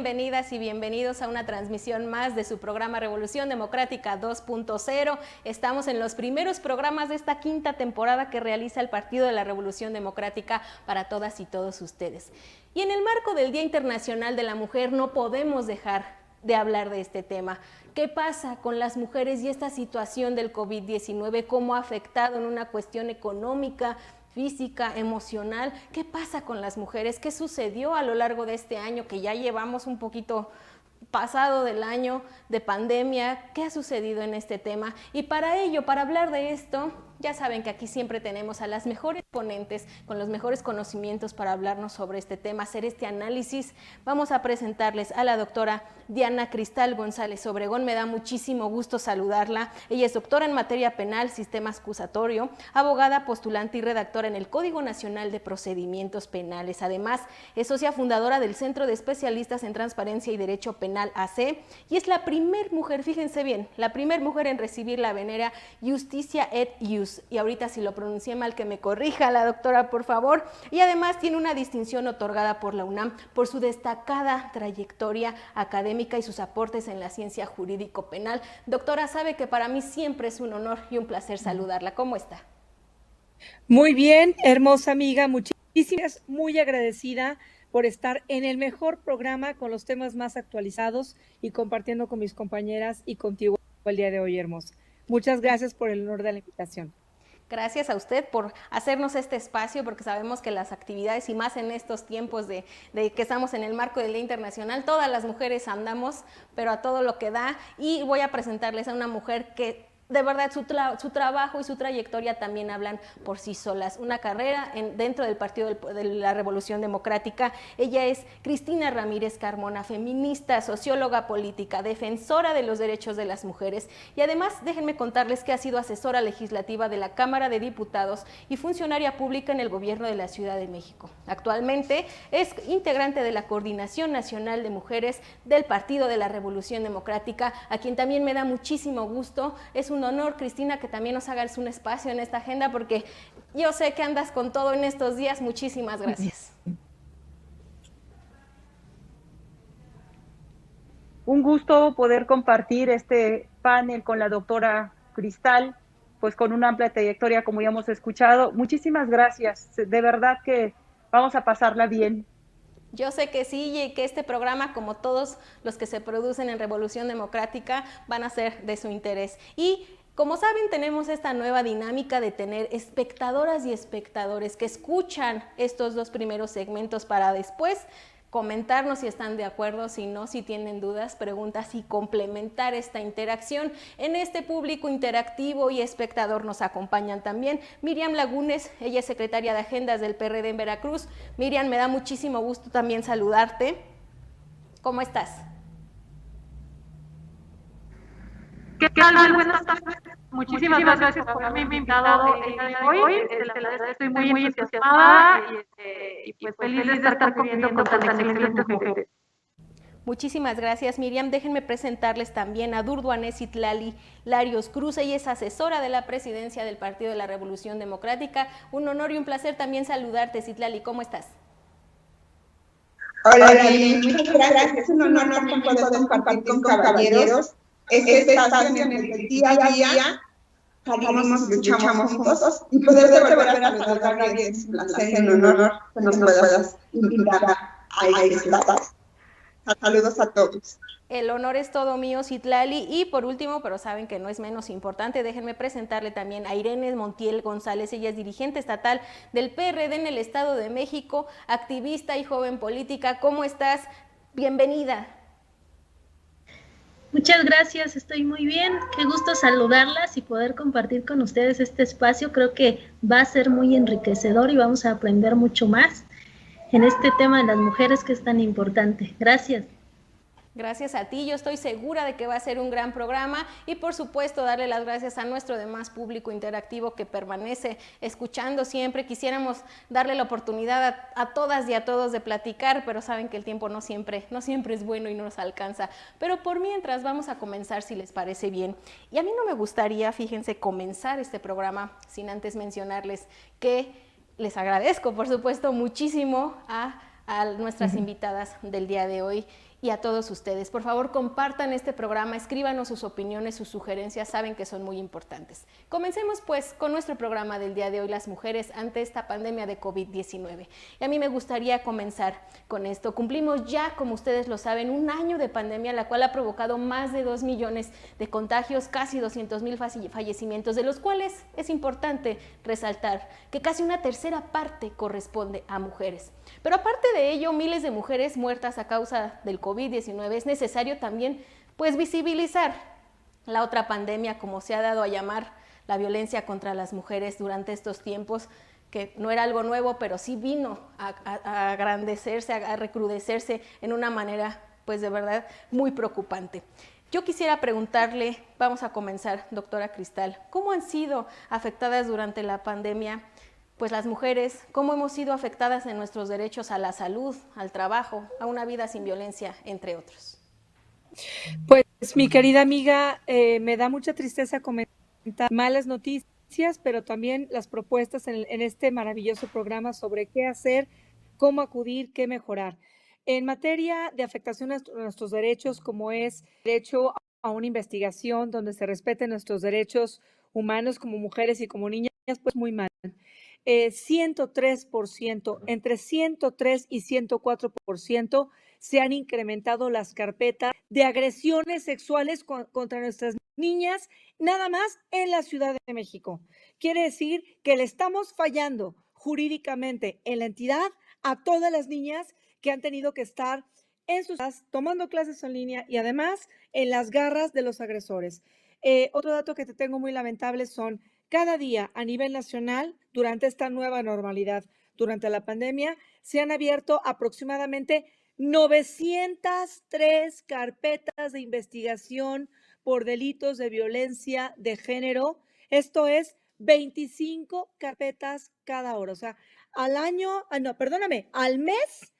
bienvenidas y bienvenidos a una transmisión más de su programa Revolución Democrática 2.0. Estamos en los primeros programas de esta quinta temporada que realiza el Partido de la Revolución Democrática para todas y todos ustedes. Y en el marco del Día Internacional de la Mujer no podemos dejar de hablar de este tema. ¿Qué pasa con las mujeres y esta situación del COVID-19? ¿Cómo ha afectado en una cuestión económica, física, emocional? ¿Qué pasa con las mujeres? ¿Qué sucedió a lo largo de este año que ya llevamos un poquito pasado del año de pandemia? ¿Qué ha sucedido en este tema? Y para ello, para hablar de esto, ya saben que aquí siempre tenemos a las mejores ponentes con los mejores conocimientos para hablarnos sobre este tema, hacer este análisis. Vamos a presentarles a la doctora Diana Cristal González Obregón. Me da muchísimo gusto saludarla. Ella es doctora en materia penal, sistema acusatorio, abogada, postulante y redactora en el Código Nacional de Procedimientos Penales. Además, es socia fundadora del Centro de Especialistas en Transparencia y Derecho Penal AC y es la primer mujer, fíjense bien, la primer mujer en recibir la venera Justicia et Ius. Y ahorita si lo pronuncié mal que me corrija la doctora, por favor. Y además tiene una distinción otorgada por la UNAM por su destacada trayectoria académica y sus aportes en la ciencia jurídico-penal. Doctora, sabe que para mí siempre es un honor y un placer saludarla. ¿Cómo está? Muy bien, hermosa amiga, muchísimas, muy agradecida por estar en el mejor programa con los temas más actualizados y compartiendo con mis compañeras y contigo el día de hoy, hermosa. Muchas gracias por el honor de la invitación. Gracias a usted por hacernos este espacio, porque sabemos que las actividades, y más en estos tiempos de que estamos en el marco del Día Internacional, todas las mujeres andamos, pero a todo lo que da, y voy a presentarles a una mujer que de verdad su trabajo y su trayectoria también hablan por sí solas. Una carrera dentro del Partido de la Revolución Democrática. Ella es Cristina Ramírez Carmona, feminista, socióloga política, defensora de los derechos de las mujeres y además déjenme contarles que ha sido asesora legislativa de la Cámara de Diputados y funcionaria pública en el gobierno de la Ciudad de México. Actualmente es integrante de la Coordinación Nacional de Mujeres del Partido de la Revolución Democrática, a quien también me da muchísimo gusto. Es un honor, Cristina, que también nos hagas un espacio en esta agenda, porque yo sé que andas con todo en estos días. Muchísimas gracias. Un gusto poder compartir este panel con la doctora Cristal, pues con una amplia trayectoria, como ya hemos escuchado. Muchísimas gracias, de verdad que vamos a pasarla bien. Yo sé que sí, y que este programa, como todos los que se producen en Revolución Democrática, van a ser de su interés. Y como saben, tenemos esta nueva dinámica de tener espectadoras y espectadores que escuchan estos dos primeros segmentos para después comentarnos si están de acuerdo, si no, si tienen dudas, preguntas y complementar esta interacción. En este público interactivo y espectador nos acompañan también Miriam Lagunes, ella es secretaria de Agendas del PRD en Veracruz. Miriam, me da muchísimo gusto también saludarte. ¿Cómo estás? ¿Qué tal? Buenas tardes. Muchísimas gracias por haberme invitado el día de hoy. La verdad estoy muy entusiasmada y pues feliz de estar conviviendo con tan excelentes mujeres. Muchísimas gracias, Miriam. Déjenme presentarles también a Durduanés Citlali Larios Cruz. Ella es asesora de la presidencia del Partido de la Revolución Democrática. Un honor y un placer también saludarte, Citlali. ¿Cómo estás? Hola, muchas gracias. Es un honor también poder compartir con caballeros este espacio en el que día a día salimos y luchamos juntos y poderte volver a saludar, es un placer y un honor que nos puedas invitar a este espacio. Saludos a todos. El honor es todo mío, Citlali. Y por último, pero saben que no es menos importante, déjenme presentarle también a Irene Montiel González. Ella es dirigente estatal del PRD en el Estado de México, activista y joven política. ¿Cómo estás? Bienvenida. Muchas gracias, estoy muy bien. Qué gusto saludarlas y poder compartir con ustedes este espacio. Creo que va a ser muy enriquecedor y vamos a aprender mucho más en este tema de las mujeres que es tan importante. Gracias. Gracias a ti, yo estoy segura de que va a ser un gran programa y por supuesto darle las gracias a nuestro demás público interactivo que permanece escuchando siempre. Quisiéramos darle la oportunidad a todas y a todos de platicar, pero saben que el tiempo no siempre es bueno y no nos alcanza. Pero por mientras vamos a comenzar, si les parece bien. Y a mí no me gustaría, fíjense, comenzar este programa sin antes mencionarles que les agradezco, por supuesto, muchísimo a nuestras invitadas del día de hoy. y a todos ustedes. Por favor, compartan este programa, escríbanos sus opiniones, sus sugerencias, saben que son muy importantes. Comencemos pues con nuestro programa del día de hoy, las mujeres ante esta pandemia de COVID-19. Y a mí me gustaría comenzar con esto. Cumplimos ya, como ustedes lo saben, un año de pandemia, la cual ha provocado más de 2 millones de contagios, casi 200,000 fallecimientos, de los cuales es importante resaltar que casi una tercera parte corresponde a mujeres. Pero aparte de ello, miles de mujeres muertas a causa del COVID-19, es necesario también pues visibilizar la otra pandemia, como se ha dado a llamar la violencia contra las mujeres durante estos tiempos, que no era algo nuevo, pero sí vino a agrandecerse, a recrudecerse en una manera pues de verdad muy preocupante. Yo quisiera preguntarle, vamos a comenzar, doctora Cristal, ¿cómo han sido afectadas durante la pandemia pues las mujeres, cómo hemos sido afectadas en nuestros derechos a la salud, al trabajo, a una vida sin violencia, entre otros? Pues mi querida amiga, me da mucha tristeza comentar malas noticias, pero también las propuestas en este maravilloso programa sobre qué hacer, cómo acudir, qué mejorar. En materia de afectación a nuestros derechos, como es derecho a una investigación donde se respeten nuestros derechos humanos como mujeres y como niñas, pues muy mal. 103%, entre 103 y 104% se han incrementado las carpetas de agresiones sexuales contra nuestras niñas, nada más en la Ciudad de México. Quiere decir que le estamos fallando jurídicamente en la entidad a todas las niñas que han tenido que estar en sus casas, tomando clases en línea y además en las garras de los agresores. Otro dato que te tengo muy lamentable son cada día a nivel nacional, durante esta nueva normalidad, durante la pandemia, se han abierto aproximadamente 903 carpetas de investigación por delitos de violencia de género. Esto es 25 carpetas cada hora. O sea, al mes,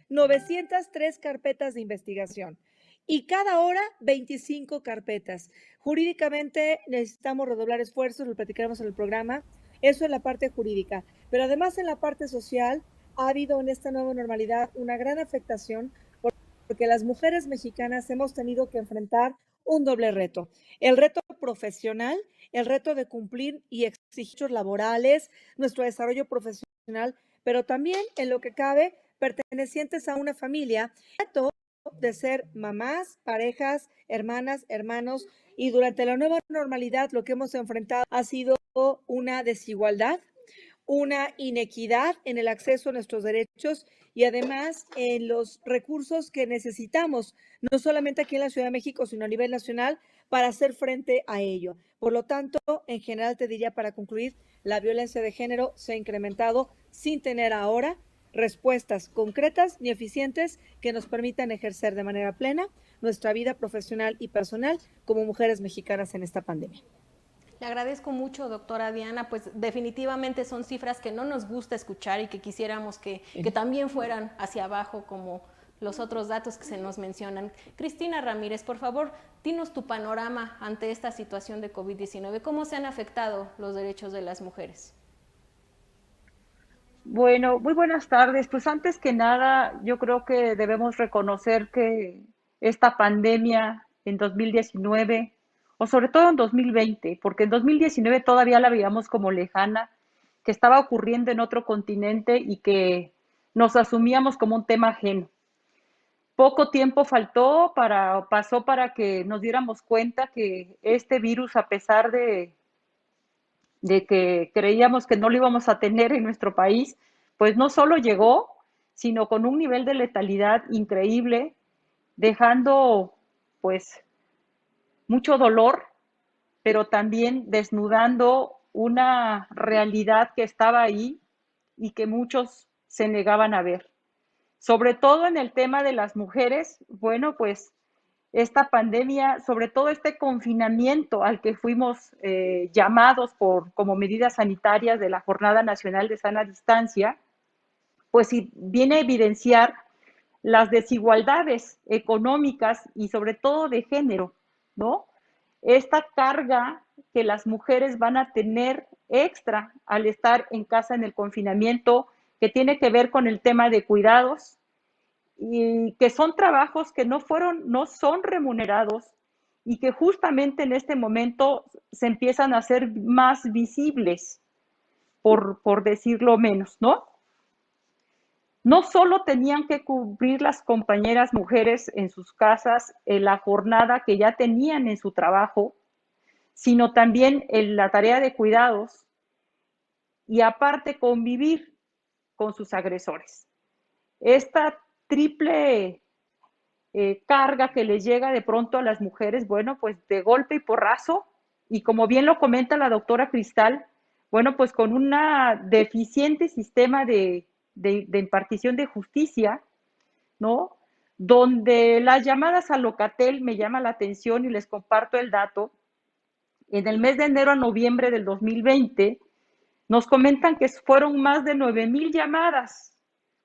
903 carpetas de investigación. Y cada hora 25 carpetas. Jurídicamente necesitamos redoblar esfuerzos, lo platicaremos en el programa, eso en la parte jurídica. Pero además en la parte social ha habido en esta nueva normalidad una gran afectación porque las mujeres mexicanas hemos tenido que enfrentar un doble reto. El reto profesional, el reto de cumplir y exigir laborales, nuestro desarrollo profesional, pero también en lo que cabe pertenecientes a una familia, el reto de ser mamás, parejas, hermanas, hermanos, y durante la nueva normalidad lo que hemos enfrentado ha sido una desigualdad, una inequidad en el acceso a nuestros derechos y además en los recursos que necesitamos, no solamente aquí en la Ciudad de México, sino a nivel nacional, para hacer frente a ello. Por lo tanto, en general te diría para concluir, la violencia de género se ha incrementado sin tener ahora respuestas concretas ni eficientes que nos permitan ejercer de manera plena nuestra vida profesional y personal como mujeres mexicanas en esta pandemia. Le agradezco mucho, doctora Diana, pues definitivamente son cifras que no nos gusta escuchar y que quisiéramos que también fueran hacia abajo como los otros datos que se nos mencionan. Cristina Ramírez, por favor, dinos tu panorama ante esta situación de COVID-19. ¿Cómo se han afectado los derechos de las mujeres? Bueno, muy buenas tardes. Pues antes que nada, yo creo que debemos reconocer que esta pandemia en 2019, o sobre todo en 2020, porque en 2019 todavía la veíamos como lejana, que estaba ocurriendo en otro continente y que nos asumíamos como un tema ajeno. Poco tiempo pasó para que nos diéramos cuenta que este virus, a pesar de que creíamos que no lo íbamos a tener en nuestro país, pues no solo llegó, sino con un nivel de letalidad increíble, dejando pues mucho dolor, pero también desnudando una realidad que estaba ahí y que muchos se negaban a ver. Sobre todo en el tema de las mujeres, bueno, pues esta pandemia, sobre todo este confinamiento al que fuimos llamados como medidas sanitarias de la Jornada Nacional de Sana Distancia, pues sí, viene a evidenciar las desigualdades económicas y sobre todo de género, ¿no? Esta carga que las mujeres van a tener extra al estar en casa en el confinamiento, que tiene que ver con el tema de cuidados y que son trabajos que no son remunerados y que justamente en este momento se empiezan a hacer más visibles, por decirlo menos, ¿no? No solo tenían que cubrir las compañeras mujeres en sus casas la jornada que ya tenían en su trabajo, sino también en la tarea de cuidados y aparte convivir con sus agresores. Esta triple carga que les llega de pronto a las mujeres, bueno, pues de golpe y porrazo, y como bien lo comenta la doctora Cristal, bueno, pues con un deficiente sistema de impartición de justicia, ¿no? Donde las llamadas a Locatel me llama la atención y les comparto el dato. En el mes de enero a noviembre del 2020, nos comentan que fueron más de 9,000 llamadas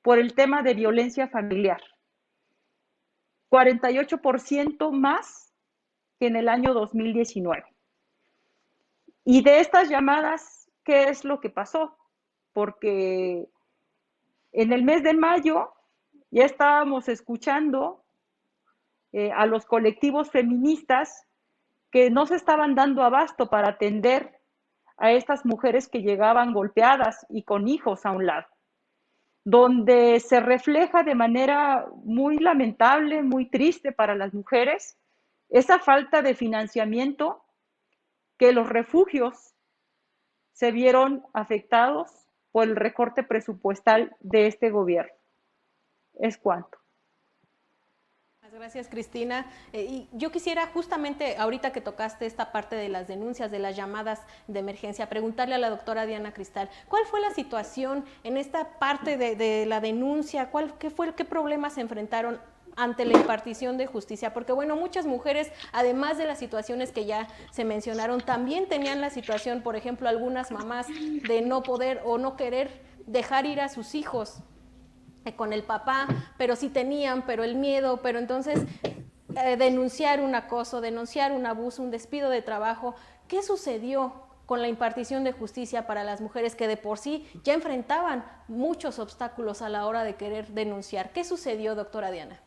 por el tema de violencia familiar. 48% más que en el año 2019. Y de estas llamadas, ¿qué es lo que pasó? Porque en el mes de mayo ya estábamos escuchando a los colectivos feministas que no se estaban dando abasto para atender a estas mujeres que llegaban golpeadas y con hijos a un lado, donde se refleja de manera muy lamentable, muy triste para las mujeres, esa falta de financiamiento, que los refugios se vieron afectados por el recorte presupuestal de este gobierno. Es cuanto. Gracias, Cristina. Y yo quisiera justamente, ahorita que tocaste esta parte de las denuncias, de las llamadas de emergencia, preguntarle a la doctora Diana Cristal, ¿cuál fue la situación en esta parte de la denuncia? ¿Qué problemas se enfrentaron ante la impartición de justicia? Porque bueno, muchas mujeres, además de las situaciones que ya se mencionaron, también tenían la situación, por ejemplo, algunas mamás de no poder o no querer dejar ir a sus hijos con el papá, pero sí tenían, pero el miedo, pero entonces denunciar un acoso, denunciar un abuso, un despido de trabajo. ¿Qué sucedió con la impartición de justicia para las mujeres que de por sí ya enfrentaban muchos obstáculos a la hora de querer denunciar? ¿Qué sucedió, doctora Diana?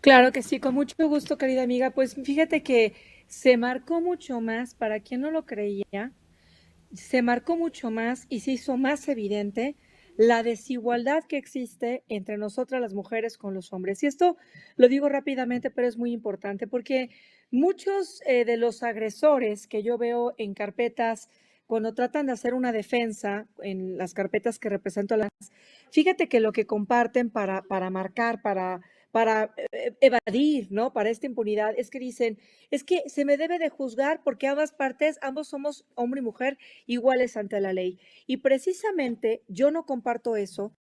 Claro que sí, con mucho gusto, querida amiga. Pues fíjate que se marcó mucho más, para quien no lo creía, se marcó mucho más y se hizo más evidente la desigualdad que existe entre nosotras las mujeres con los hombres. Y esto lo digo rápidamente, pero es muy importante porque muchos de los agresores que yo veo en carpetas, cuando tratan de hacer una defensa en las carpetas que represento, fíjate que lo que comparten para marcar, para evadir, ¿no? Para esta impunidad, es que dicen, es que se me debe de juzgar porque ambas partes, ambos somos hombre y mujer iguales ante la ley. Y precisamente yo no comparto eso.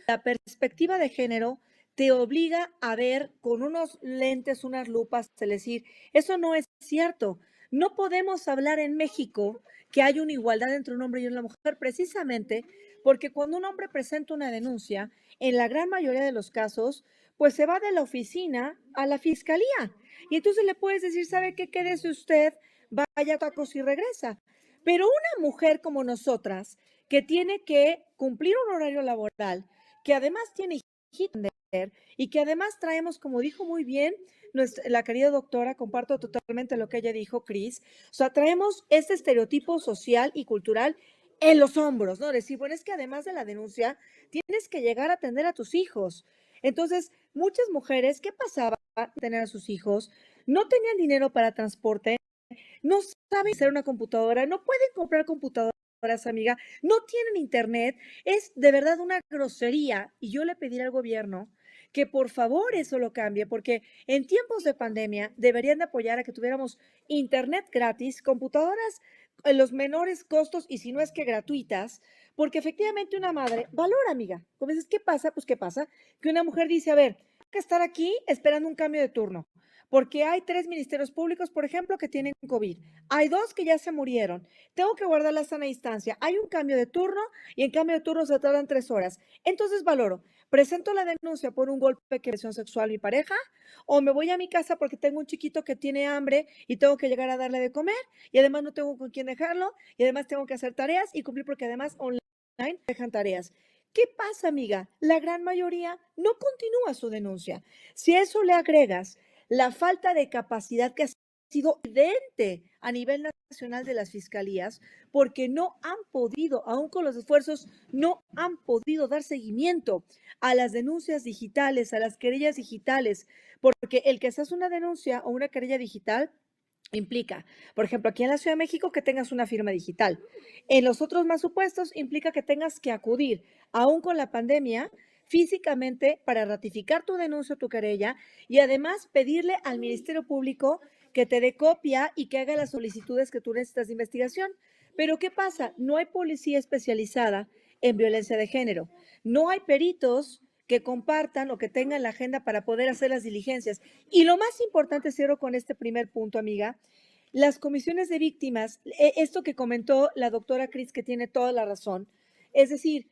La perspectiva de género te obliga a ver con unos lentes, unas lupas, es decir, eso no es cierto. No podemos hablar en México que hay una igualdad entre un hombre y una mujer, precisamente porque cuando un hombre presenta una denuncia, en la gran mayoría de los casos, pues se va de la oficina a la fiscalía. Y entonces le puedes decir, ¿sabe qué? Quédese usted, vaya a tacos y regresa. Pero una mujer como nosotras, que tiene que cumplir un horario laboral, que además tiene hijitos y que además traemos, como dijo muy bien la querida doctora, comparto totalmente lo que ella dijo, Cris, o sea, traemos este estereotipo social y cultural en los hombros, ¿no? Decir, bueno, es que además de la denuncia, tienes que llegar a atender a tus hijos. Entonces, muchas mujeres, ¿qué pasaba? Tener a sus hijos, no tenían dinero para transporte, no saben hacer una computadora, no pueden comprar computadoras, amiga, no tienen internet, es de verdad una grosería. Y yo le pediré al gobierno que por favor eso lo cambie, porque en tiempos de pandemia deberían de apoyar a que tuviéramos internet gratis, computadoras en los menores costos y si no es que gratuitas, porque efectivamente una madre valora, amiga. Como dices, ¿qué pasa? Pues ¿qué pasa? Que una mujer dice, a ver, tengo que estar aquí esperando un cambio de turno, porque hay 3 ministerios públicos, por ejemplo, que tienen COVID. Hay 2 que ya se murieron. Tengo que guardar la sana distancia. Hay un cambio de turno y en cambio de turno se tardan 3 horas. Entonces valoro, presento la denuncia por un golpe de agresión sexual a mi pareja o me voy a mi casa porque tengo un chiquito que tiene hambre y tengo que llegar a darle de comer y además no tengo con quién dejarlo y además tengo que hacer tareas y cumplir porque además online dejan tareas. ¿Qué pasa, amiga? La gran mayoría no continúa su denuncia. Si a eso le agregas la falta de capacidad que ha sido evidente a nivel nacional de las fiscalías, porque no han podido, aún con los esfuerzos, no han podido dar seguimiento a las denuncias digitales, a las querellas digitales, porque el que se hace una denuncia o una querella digital implica, por ejemplo, aquí en la Ciudad de México, que tengas una firma digital. En los otros más supuestos implica que tengas que acudir, aún con la pandemia, físicamente para ratificar tu denuncia o tu querella y además pedirle al Ministerio Público que te dé copia y que haga las solicitudes que tú necesitas de investigación. Pero ¿qué pasa? No hay policía especializada en violencia de género. No hay peritos que compartan o que tengan la agenda para poder hacer las diligencias. Y lo más importante, cierro con este primer punto, amiga, las comisiones de víctimas, esto que comentó la doctora Cris, que tiene toda la razón, es decir,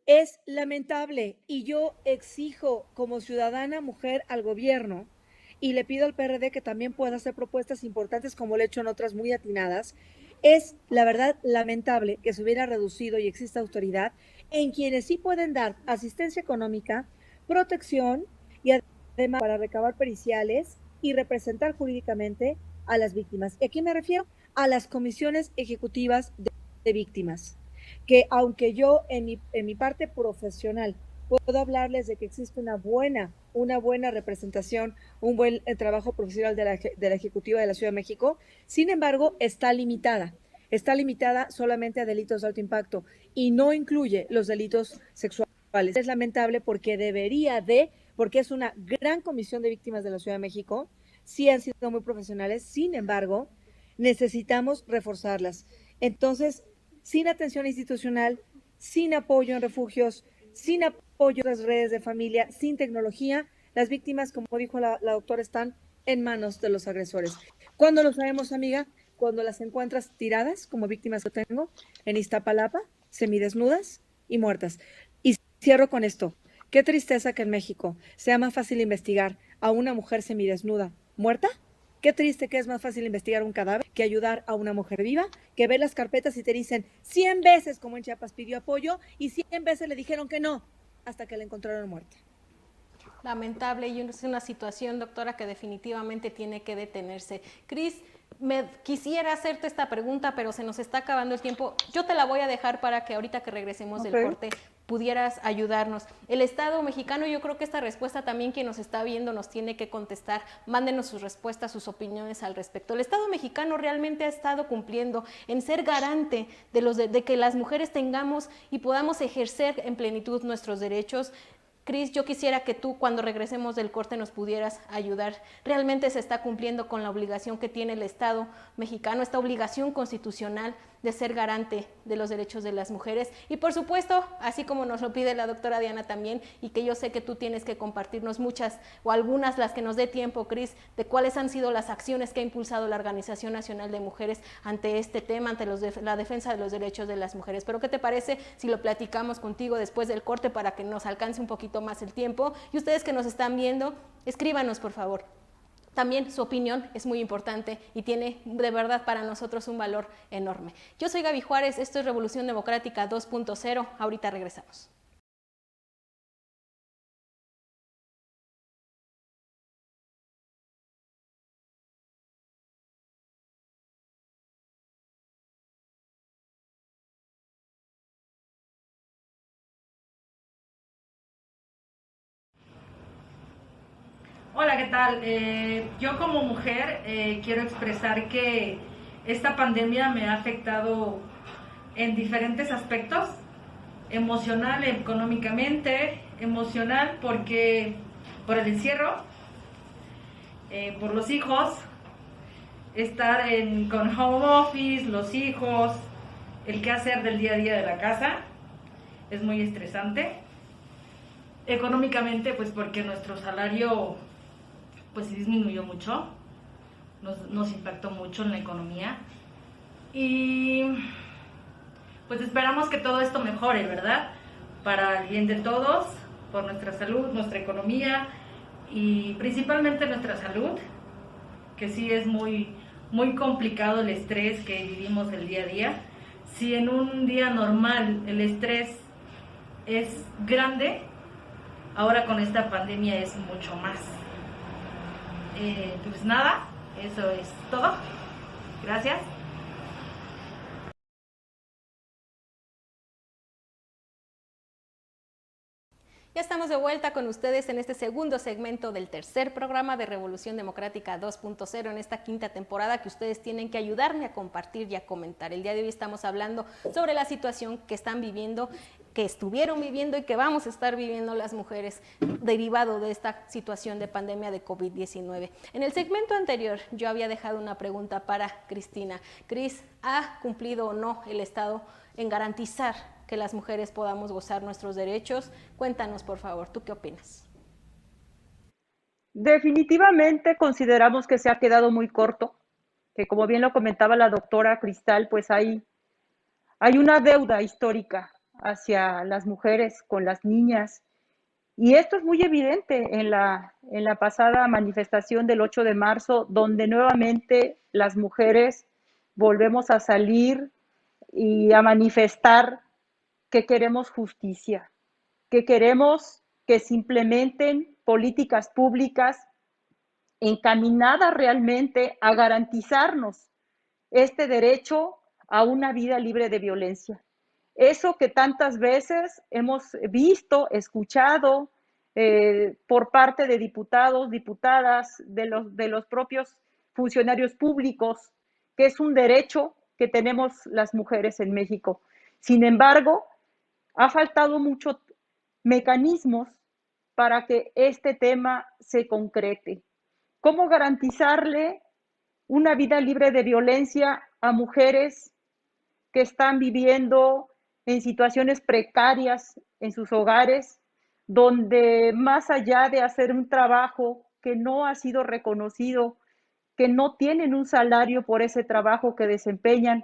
es lamentable y yo exijo como ciudadana mujer al gobierno y le pido al PRD que también pueda hacer propuestas importantes como lo he hecho en otras muy atinadas. Es, la verdad, lamentable que se hubiera reducido y exista autoridad en quienes sí pueden dar asistencia económica, protección y además para recabar periciales y representar jurídicamente a las víctimas. ¿Y a quién me refiero? A las comisiones ejecutivas de víctimas, que aunque yo en mi parte profesional puedo hablarles de que existe una buena representación, un buen trabajo profesional de la Ejecutiva de la Ciudad de México, sin embargo, está limitada solamente a delitos de alto impacto y no incluye los delitos sexuales. Es lamentable porque porque es una gran comisión de víctimas de la Ciudad de México, sí han sido muy profesionales, sin embargo, necesitamos reforzarlas. Entonces, sin atención institucional, sin apoyo en refugios, sin apoyo en las redes de familia, sin tecnología, las víctimas, como dijo la doctora, están en manos de los agresores. ¿Cuándo lo sabemos, amiga? Cuando las encuentras tiradas, como víctimas que tengo, en Iztapalapa, semidesnudas y muertas. Y cierro con esto. Qué tristeza que en México sea más fácil investigar a una mujer semidesnuda muerta. Qué triste que es más fácil investigar un cadáver que ayudar a una mujer viva, que ver las carpetas y te dicen 100 veces, como en Chiapas pidió apoyo, y 100 veces le dijeron que no, hasta que la encontraron muerta. Lamentable, y es una situación, doctora, que definitivamente tiene que detenerse. Cris, me quisiera hacerte esta pregunta, pero se nos está acabando el tiempo. Yo te la voy a dejar para que ahorita que regresemos del corte pudieras ayudarnos. El Estado mexicano, yo creo que esta respuesta también quien nos está viendo nos tiene que contestar. Mándenos sus respuestas, sus opiniones al respecto. El Estado mexicano realmente ha estado cumpliendo en ser garante de que las mujeres tengamos y podamos ejercer en plenitud nuestros derechos. Cris, yo quisiera que tú, cuando regresemos del corte, nos pudieras ayudar. ¿Realmente se está cumpliendo con la obligación que tiene el Estado mexicano, esta obligación constitucional de ser garante de los derechos de las mujeres? Y por supuesto, así como nos lo pide la doctora Diana también, y que yo sé que tú tienes que compartirnos muchas o algunas, las que nos dé tiempo, Cris, de cuáles han sido las acciones que ha impulsado la Organización Nacional de Mujeres ante este tema, ante la defensa de los derechos de las mujeres. Pero ¿qué te parece si lo platicamos contigo después del corte para que nos alcance un poquito más el tiempo? Y ustedes que nos están viendo, escríbanos por favor. También su opinión es muy importante y tiene de verdad para nosotros un valor enorme. Yo soy Gaby Juárez, esto es Revolución Democrática 2.0, ahorita regresamos. Hola, ¿qué tal? Yo como mujer quiero expresar que esta pandemia me ha afectado en diferentes aspectos, emocional, económicamente, emocional porque por el encierro, por los hijos, estar con home office, los hijos, el quehacer del día a día de la casa, es muy estresante. Económicamente, pues porque nuestro salario pues disminuyó mucho, nos impactó mucho en la economía y pues esperamos que todo esto mejore, ¿verdad? Para el bien de todos, por nuestra salud, nuestra economía y principalmente nuestra salud, que sí es muy, muy complicado el estrés que vivimos el día a día. Si en un día normal el estrés es grande, ahora con esta pandemia es mucho más. Pues nada, eso es todo. Gracias. Ya estamos de vuelta con ustedes en este segundo segmento del tercer programa de Revolución Democrática 2.0 en esta quinta temporada, que ustedes tienen que ayudarme a compartir y a comentar. El día de hoy estamos hablando sobre la situación que están viviendo, que estuvieron viviendo y que vamos a estar viviendo las mujeres derivado de esta situación de pandemia de COVID-19. En el segmento anterior yo había dejado una pregunta para Cristina. Cris, ¿ha cumplido o no el Estado en garantizar que las mujeres podamos gozar nuestros derechos? Cuéntanos, por favor, ¿tú qué opinas? Definitivamente consideramos que se ha quedado muy corto, que como bien lo comentaba la doctora Cristal, pues hay una deuda histórica hacia las mujeres con las niñas, y esto es muy evidente en la pasada manifestación del 8 de marzo, donde nuevamente las mujeres volvemos a salir y a manifestar que queremos justicia, que queremos que se implementen políticas públicas encaminadas realmente a garantizarnos este derecho a una vida libre de violencia. Eso que tantas veces hemos visto, escuchado por parte de diputados, diputadas, de los propios funcionarios públicos, que es un derecho que tenemos las mujeres en México. Sin embargo, ha faltado muchos mecanismos para que este tema se concrete. ¿Cómo garantizarle una vida libre de violencia a mujeres que están viviendo en situaciones precarias en sus hogares, donde más allá de hacer un trabajo que no ha sido reconocido, que no tienen un salario por ese trabajo que desempeñan,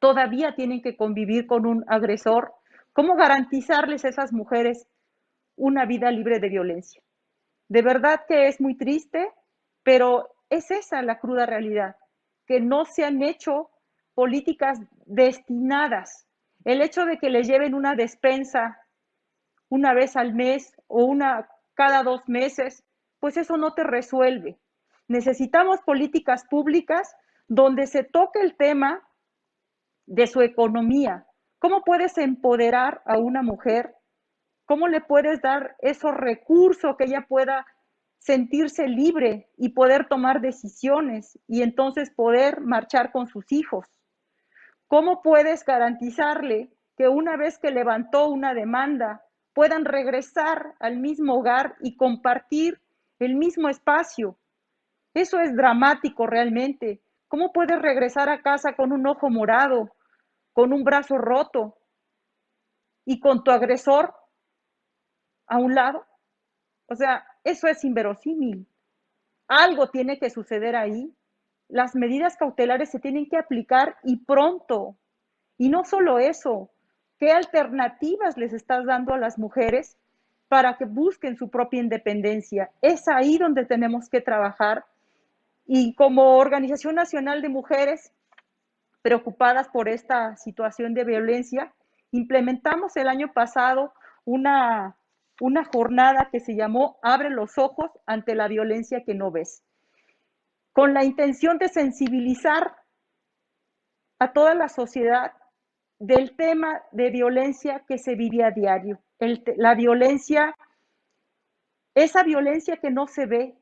todavía tienen que convivir con un agresor? ¿Cómo garantizarles a esas mujeres una vida libre de violencia? De verdad que es muy triste, pero es esa la cruda realidad, que no se han hecho políticas destinadas. El hecho de que les lleven una despensa una vez al mes o una cada 2 meses, pues eso no te resuelve. Necesitamos políticas públicas donde se toque el tema de su economía. ¿Cómo puedes empoderar a una mujer? ¿Cómo le puedes dar esos recursos que ella pueda sentirse libre y poder tomar decisiones y entonces poder marchar con sus hijos? ¿Cómo puedes garantizarle que una vez que levantó una demanda puedan regresar al mismo hogar y compartir el mismo espacio? Eso es dramático realmente. ¿Cómo puedes regresar a casa con un ojo morado, con un brazo roto y con tu agresor a un lado? O sea, eso es inverosímil. Algo tiene que suceder ahí. Las medidas cautelares se tienen que aplicar y pronto. Y no solo eso, ¿qué alternativas les estás dando a las mujeres para que busquen su propia independencia? Es ahí donde tenemos que trabajar. Y como Organización Nacional de Mujeres preocupadas por esta situación de violencia, implementamos el año pasado una jornada que se llamó Abre los ojos ante la violencia que no ves, con la intención de sensibilizar a toda la sociedad del tema de violencia que se vive a diario. La violencia, esa violencia que no se ve,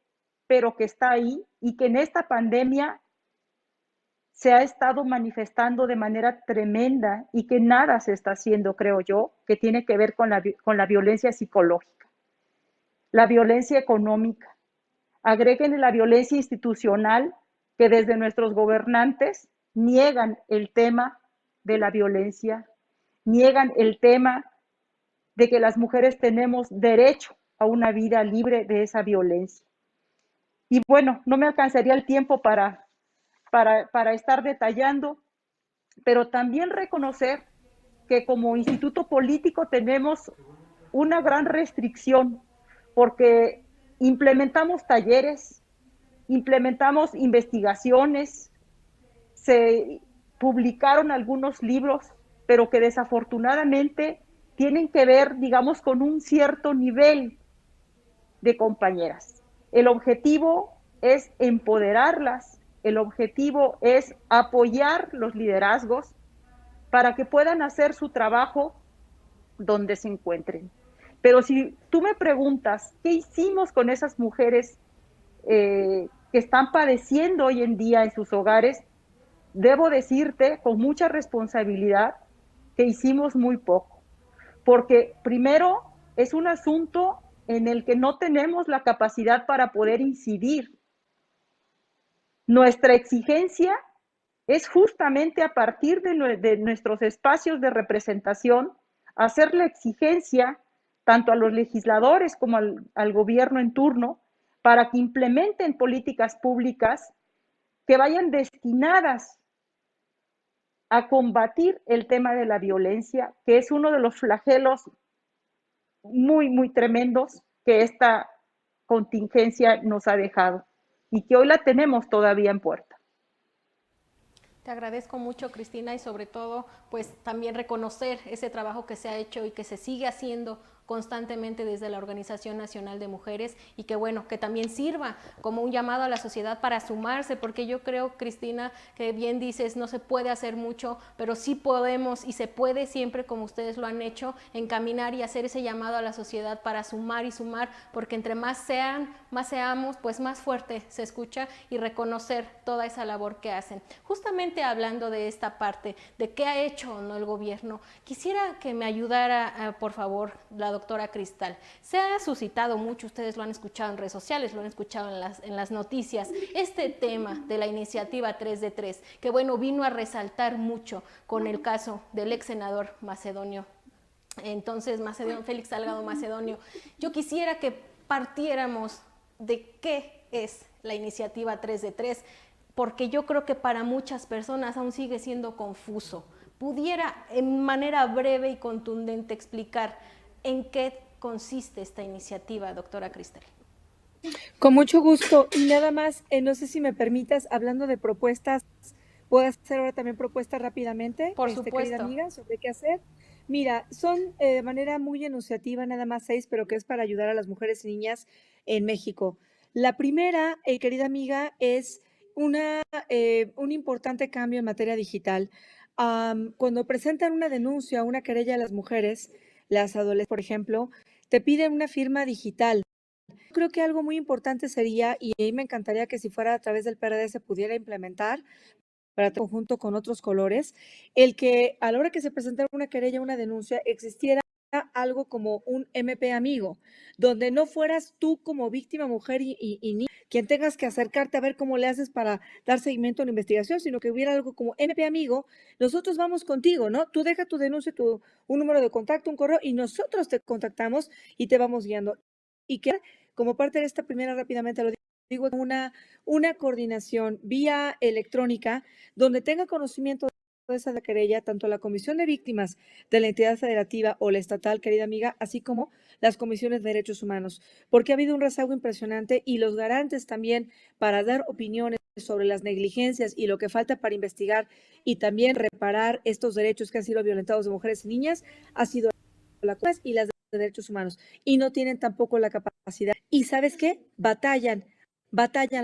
pero que está ahí y que en esta pandemia se ha estado manifestando de manera tremenda y que nada se está haciendo, creo yo, que tiene que ver con la violencia psicológica, la violencia económica. Agreguen la violencia institucional, que desde nuestros gobernantes niegan el tema de la violencia, niegan el tema de que las mujeres tenemos derecho a una vida libre de esa violencia. Y bueno, no me alcanzaría el tiempo para estar detallando, pero también reconocer que como instituto político tenemos una gran restricción, porque implementamos talleres, implementamos investigaciones, se publicaron algunos libros, pero que desafortunadamente tienen que ver, digamos, con un cierto nivel de compañeras. El objetivo es empoderarlas, el objetivo es apoyar los liderazgos para que puedan hacer su trabajo donde se encuentren. Pero si tú me preguntas, ¿qué hicimos con esas mujeres que están padeciendo hoy en día en sus hogares? Debo decirte con mucha responsabilidad que hicimos muy poco, porque primero es un asunto en el que no tenemos la capacidad para poder incidir. Nuestra exigencia es justamente a partir de nuestros espacios de representación, hacer la exigencia tanto a los legisladores como al gobierno en turno para que implementen políticas públicas que vayan destinadas a combatir el tema de la violencia, que es uno de los flagelos muy, muy tremendos que esta contingencia nos ha dejado y que hoy la tenemos todavía en puerta. Te agradezco mucho, Cristina, y sobre todo, pues también reconocer ese trabajo que se ha hecho y que se sigue haciendo constantemente desde la Organización Nacional de Mujeres, y que bueno, que también sirva como un llamado a la sociedad para sumarse, porque yo creo, Cristina, que bien dices, no se puede hacer mucho, pero sí podemos y se puede siempre, como ustedes lo han hecho, encaminar y hacer ese llamado a la sociedad para sumar y sumar, porque entre más seamos, pues más fuerte se escucha, y reconocer toda esa labor que hacen. Justamente hablando de esta parte, de qué ha hecho o no el gobierno, quisiera que me ayudara, por favor, la doctora Cristal. Se ha suscitado mucho, ustedes lo han escuchado en redes sociales, lo han escuchado en las noticias, este tema de la iniciativa 3 de 3, que bueno, vino a resaltar mucho con el caso del ex senador macedonio, entonces Félix Salgado Macedonio. Yo quisiera que partiéramos de qué es la iniciativa 3 de 3, porque yo creo que para muchas personas aún sigue siendo confuso. ¿Pudiera en manera breve y contundente explicar en qué consiste esta iniciativa, doctora Cristal? Con mucho gusto. Y nada más, no sé si me permitas, hablando de propuestas, ¿puedo hacer ahora también propuestas rápidamente? Por supuesto. Querida amiga, sobre qué hacer. Mira, son de manera muy enunciativa, nada más 6, pero que es para ayudar a las mujeres y niñas en México. La primera, querida amiga, es un importante cambio en materia digital. Cuando presentan una denuncia, una querella a las mujeres, las adolescentes, por ejemplo, te piden una firma digital. Creo que algo muy importante sería, y ahí me encantaría que si fuera a través del PRD se pudiera implementar, para conjunto con otros colores, el que a la hora que se presentara una querella, una denuncia, existiera algo como un MP amigo, donde no fueras tú como víctima, mujer y niña, quien tengas que acercarte a ver cómo le haces para dar seguimiento a la investigación, sino que hubiera algo como MP amigo, nosotros vamos contigo, ¿no? Tú deja tu denuncia, un número de contacto, un correo, y nosotros te contactamos y te vamos guiando. Y que como parte de esta primera, rápidamente lo digo, una coordinación vía electrónica donde tenga conocimiento de esa querella, tanto la Comisión de Víctimas de la entidad federativa o la estatal, querida amiga, así como las comisiones de derechos humanos, porque ha habido un rezago impresionante y los garantes también para dar opiniones sobre las negligencias y lo que falta para investigar y también reparar estos derechos que han sido violentados de mujeres y niñas, ha sido la CUES y las de derechos humanos, y no tienen tampoco la capacidad. ¿Y sabes qué? Batallan,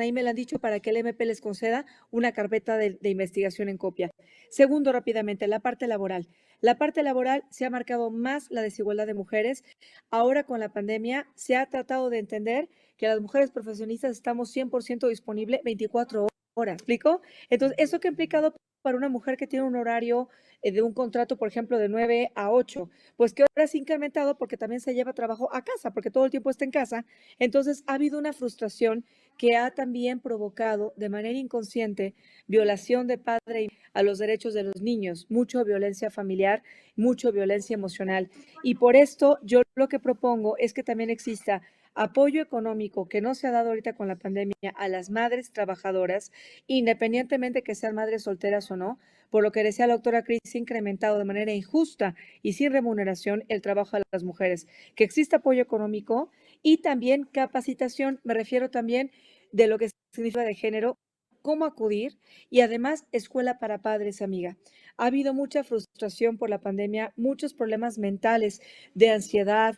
ahí me lo han dicho, para que el MP les conceda una carpeta de investigación en copia. Segundo, rápidamente, la parte laboral. La parte laboral se ha marcado más la desigualdad de mujeres. Ahora con la pandemia se ha tratado de entender que las mujeres profesionistas estamos 100% disponibles 24 horas. ¿Explico? Entonces, ¿eso qué ha implicado para una mujer que tiene un horario de un contrato, por ejemplo, de 9 a 8? Pues que ahora se ha incrementado porque también se lleva trabajo a casa, porque todo el tiempo está en casa. Entonces, ha habido una frustración que ha también provocado de manera inconsciente violación de padre a los derechos de los niños, mucha violencia familiar, mucha violencia emocional. Y por esto yo lo que propongo es que también exista apoyo económico que no se ha dado ahorita con la pandemia a las madres trabajadoras, independientemente que sean madres solteras o no, por lo que decía la doctora Cris, se ha incrementado de manera injusta y sin remuneración el trabajo de las mujeres. Que exista apoyo económico y también capacitación, me refiero también de lo que significa de género, cómo acudir y además escuela para padres, amiga. Ha habido mucha frustración por la pandemia, muchos problemas mentales de ansiedad,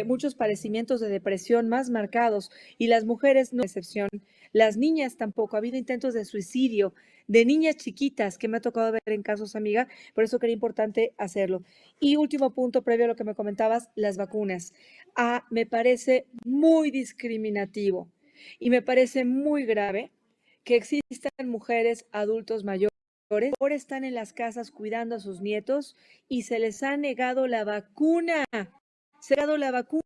muchos padecimientos de depresión más marcados y las mujeres no excepción. Las niñas tampoco, ha habido intentos de suicidio de niñas chiquitas que me ha tocado ver en casos, amiga, por eso quería importante hacerlo. Y último punto, previo a lo que me comentabas, las vacunas. Me parece muy discriminativo y me parece muy grave que existan mujeres, adultos mayores, ahora están en las casas cuidando a sus nietos y se les ha negado la vacuna. Se ha negado la vacuna.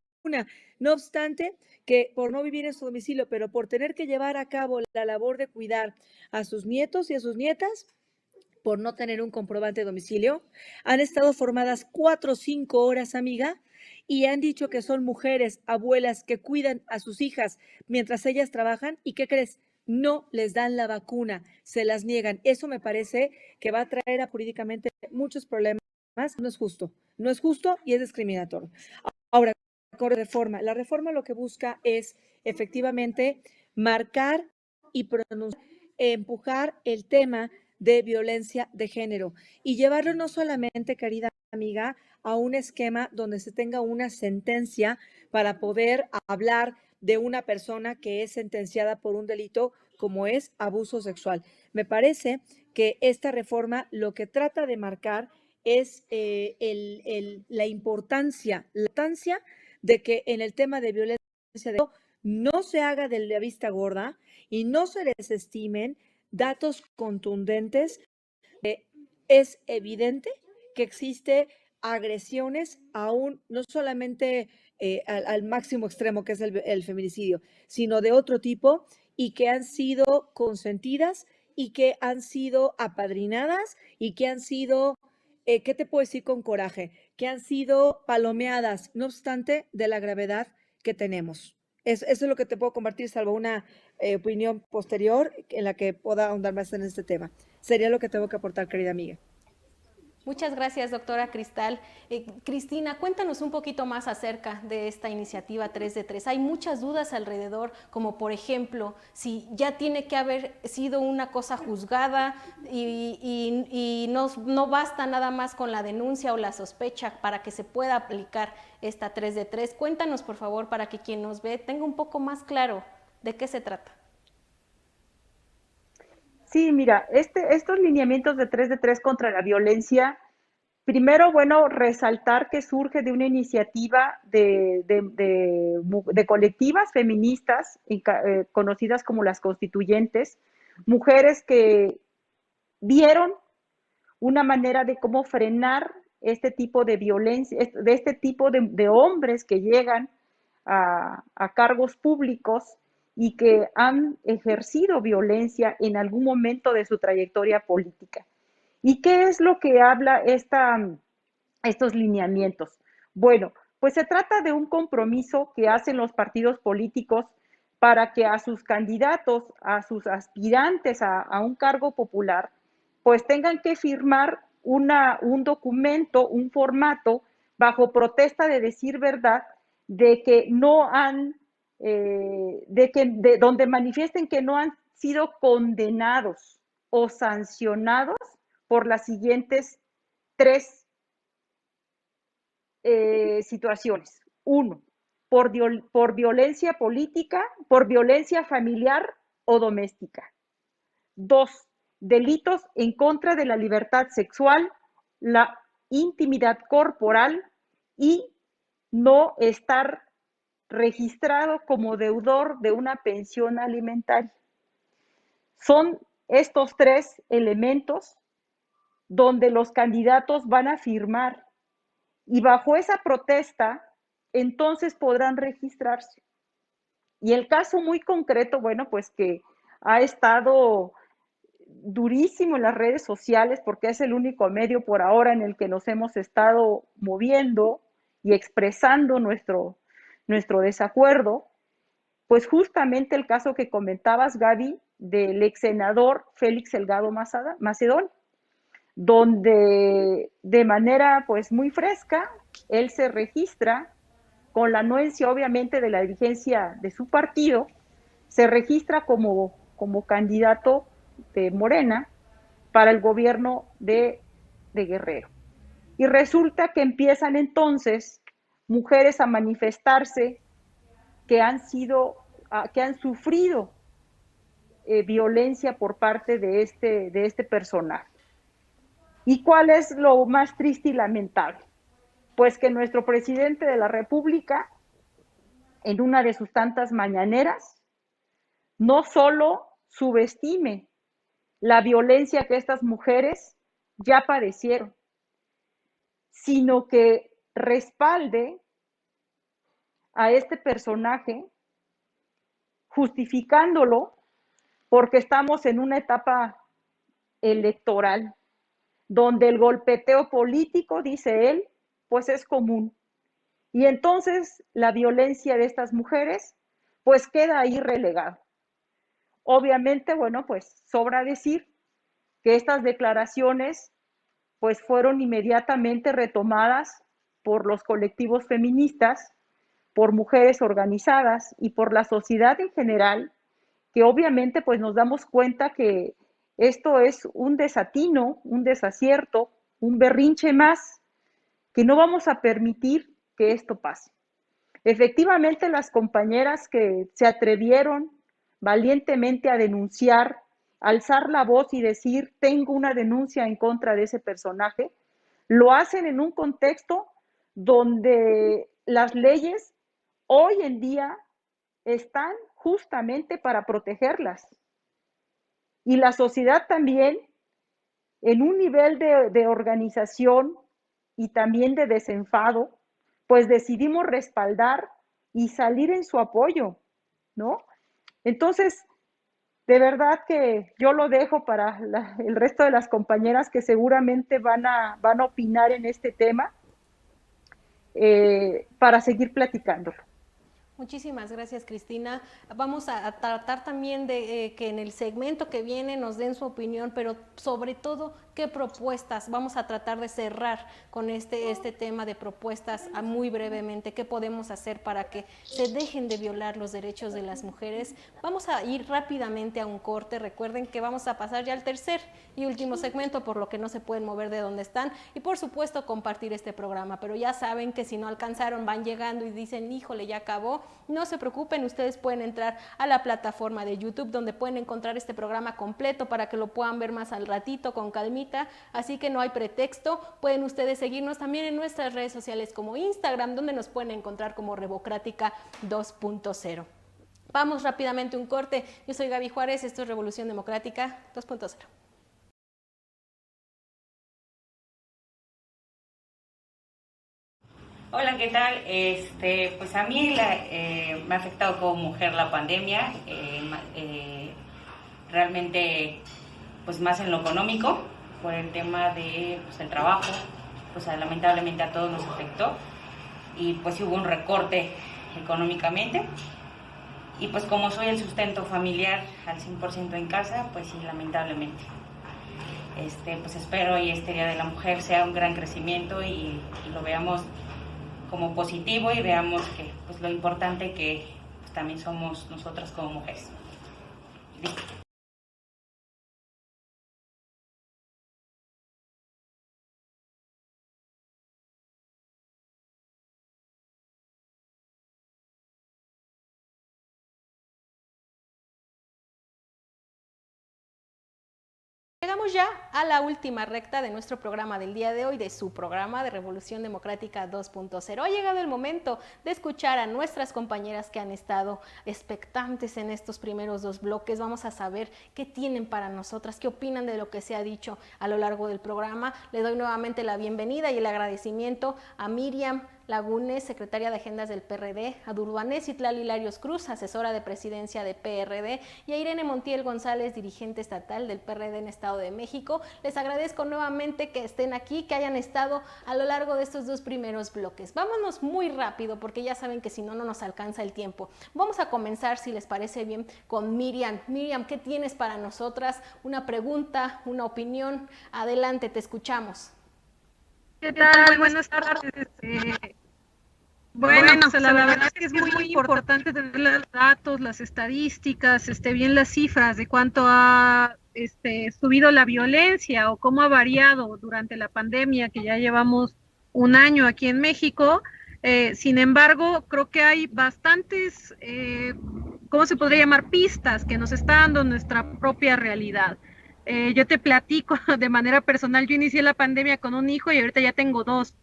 No obstante, que por no vivir en su domicilio, pero por tener que llevar a cabo la labor de cuidar a sus nietos y a sus nietas, por no tener un comprobante de domicilio, han estado formadas 4 o 5 horas, amiga, y han dicho que son mujeres, abuelas que cuidan a sus hijas mientras ellas trabajan. ¿Y qué crees? No les dan la vacuna, se las niegan. Eso me parece que va a traer jurídicamente muchos problemas. No es justo, no es justo y es discriminatorio. Ahora, con reforma. La reforma lo que busca es efectivamente marcar y pronunciar, empujar el tema de violencia de género y llevarlo no solamente, querida amiga, a un esquema donde se tenga una sentencia para poder hablar de una persona que es sentenciada por un delito como es abuso sexual. Me parece que esta reforma lo que trata de marcar es la importancia de que en el tema de violencia de género no se haga de la vista gorda y no se desestimen datos contundentes. Es evidente que existe agresiones aún no solamente al máximo extremo que es el feminicidio, sino de otro tipo y que han sido consentidas y que han sido apadrinadas y que han sido, ¿qué te puedo decir con coraje? Que han sido palomeadas, no obstante de la gravedad que tenemos. Eso es lo que te puedo compartir, salvo una opinión posterior en la que pueda ahondar más en este tema. Sería lo que tengo que aportar, querida amiga. Muchas gracias, doctora Cristal. Cristina, cuéntanos un poquito más acerca de esta iniciativa 3 de 3. Hay muchas dudas alrededor, como por ejemplo, si ya tiene que haber sido una cosa juzgada y no basta nada más con la denuncia o la sospecha para que se pueda aplicar esta 3 de 3. Cuéntanos, por favor, para que quien nos ve tenga un poco más claro de qué se trata. Sí, mira, estos lineamientos de 3 de 3 contra la violencia, primero, bueno, resaltar que surge de una iniciativa de colectivas feministas conocidas como las constituyentes, mujeres que vieron una manera de cómo frenar este tipo de violencia, de este tipo de hombres que llegan a cargos públicos y que han ejercido violencia en algún momento de su trayectoria política. ¿Y qué es lo que habla estos lineamientos? Bueno, pues se trata de un compromiso que hacen los partidos políticos para que a sus candidatos, a sus aspirantes a un cargo popular, pues tengan que firmar un documento, un formato, bajo protesta de decir verdad, de que no han donde manifiesten que no han sido condenados o sancionados por las siguientes 3 situaciones. 1, por violencia política, por violencia familiar o doméstica. 2, delitos en contra de la libertad sexual, la intimidad corporal y no estar registrado como deudor de una pensión alimentaria. Son estos 3 elementos donde los candidatos van a firmar y bajo esa protesta entonces podrán registrarse. Y el caso muy concreto, bueno, pues que ha estado durísimo en las redes sociales porque es el único medio por ahora en el que nos hemos estado moviendo y expresando nuestro desacuerdo, pues justamente el caso que comentabas, Gaby, del ex senador Félix Salgado Macedón, donde de manera pues muy fresca, él se registra con la anuencia obviamente de la dirigencia de su partido, se registra como como candidato de Morena para el gobierno de Guerrero. Y resulta que empiezan entonces mujeres a manifestarse que han sufrido violencia por parte de este personaje. ¿Y cuál es lo más triste y lamentable? Pues que nuestro presidente de la República, en una de sus tantas mañaneras, no solo subestime la violencia que estas mujeres ya padecieron, sino que respalde a este personaje, justificándolo porque estamos en una etapa electoral donde el golpeteo político, dice él, pues es común. Y entonces la violencia de estas mujeres pues queda ahí relegada. Obviamente, bueno, pues sobra decir que estas declaraciones pues fueron inmediatamente retomadas por los colectivos feministas, por mujeres organizadas y por la sociedad en general, que obviamente pues nos damos cuenta que esto es un desatino, un desacierto, un berrinche más, que no vamos a permitir que esto pase. Efectivamente, las compañeras que se atrevieron valientemente a denunciar, alzar la voz y decir, tengo una denuncia en contra de ese personaje, lo hacen en un contexto donde las leyes hoy en día están justamente para protegerlas. Y la sociedad también, en un nivel de organización y también de desenfado, pues decidimos respaldar y salir en su apoyo, ¿no? Entonces, de verdad que yo lo dejo para el resto de las compañeras que seguramente van a opinar en este tema, para seguir platicándolo. Muchísimas gracias, Cristina. Vamos a tratar también de que en el segmento que viene nos den su opinión, pero sobre todo, ¿qué propuestas? Vamos a tratar de cerrar con este tema de propuestas muy brevemente. ¿Qué podemos hacer para que se dejen de violar los derechos de las mujeres? Vamos a ir rápidamente a un corte. Recuerden que vamos a pasar ya al tercer y último segmento, por lo que no se pueden mover de donde están. Y por supuesto, compartir este programa. Pero ya saben que si no alcanzaron, van llegando y dicen, híjole, ya acabó. No se preocupen, ustedes pueden entrar a la plataforma de YouTube donde pueden encontrar este programa completo para que lo puedan ver más al ratito con calmita, así que no hay pretexto. Pueden ustedes seguirnos también en nuestras redes sociales como Instagram, donde nos pueden encontrar como Revocrática 2.0. Vamos rápidamente a un corte. Yo soy Gaby Juárez, esto es Revolución Democrática 2.0. Hola, ¿qué tal? Pues a mí me ha afectado como mujer la pandemia, realmente pues más en lo económico, por el tema de pues, el trabajo, pues lamentablemente a todos nos afectó y pues hubo un recorte económicamente y pues como soy el sustento familiar al 100% en casa, pues sí, lamentablemente. Pues espero y este Día de la Mujer sea un gran crecimiento y lo veamos como positivo y veamos que pues lo importante que pues, también somos nosotras como mujeres. Listo. Llegamos ya a la última recta de nuestro programa del día de hoy, de su programa de Revolución Democrática 2.0. Ha llegado el momento de escuchar a nuestras compañeras que han estado expectantes en estos primeros dos bloques. Vamos a saber qué tienen para nosotras, qué opinan de lo que se ha dicho a lo largo del programa. Le doy nuevamente la bienvenida y el agradecimiento a Miriam Lagunes, secretaria de Agendas del PRD, a Durbanés Itlal Hilarios Cruz, asesora de presidencia de PRD, y a Irene Montiel González, dirigente estatal del PRD en Estado de México. Les agradezco nuevamente que estén aquí, que hayan estado a lo largo de estos dos primeros bloques. Vámonos muy rápido porque ya saben que si no, no nos alcanza el tiempo. Vamos a comenzar, si les parece bien, con Miriam. Miriam, ¿qué tienes para nosotras? Una pregunta, una opinión. Adelante, te escuchamos. ¿Qué tal? Buenas tardes. Bueno, pues la verdad es que es muy importante tener los datos, las estadísticas, bien las cifras de cuánto ha subido la violencia o cómo ha variado durante la pandemia, que ya llevamos un año aquí en México. Sin embargo, creo que hay bastantes, ¿cómo se podría llamar? Pistas que nos está dando nuestra propia realidad. Yo te platico de manera personal, yo inicié la pandemia con un hijo y ahorita ya tengo 2.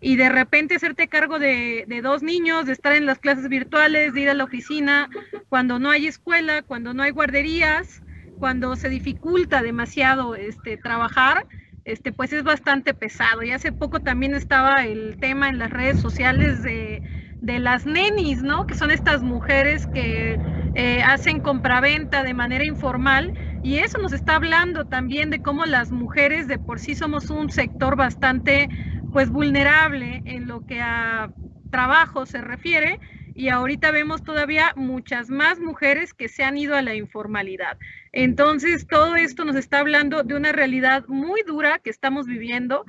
Y de repente hacerte cargo de 2 niños, de estar en las clases virtuales, de ir a la oficina, cuando no hay escuela, cuando no hay guarderías, cuando se dificulta demasiado trabajar, pues es bastante pesado. Y hace poco también estaba el tema en las redes sociales de las nenis, ¿no? Que son estas mujeres que hacen compraventa de manera informal, y eso nos está hablando también de cómo las mujeres de por sí somos un sector bastante pues vulnerable en lo que a trabajo se refiere, y ahorita vemos todavía muchas más mujeres que se han ido a la informalidad. Entonces, todo esto nos está hablando de una realidad muy dura que estamos viviendo,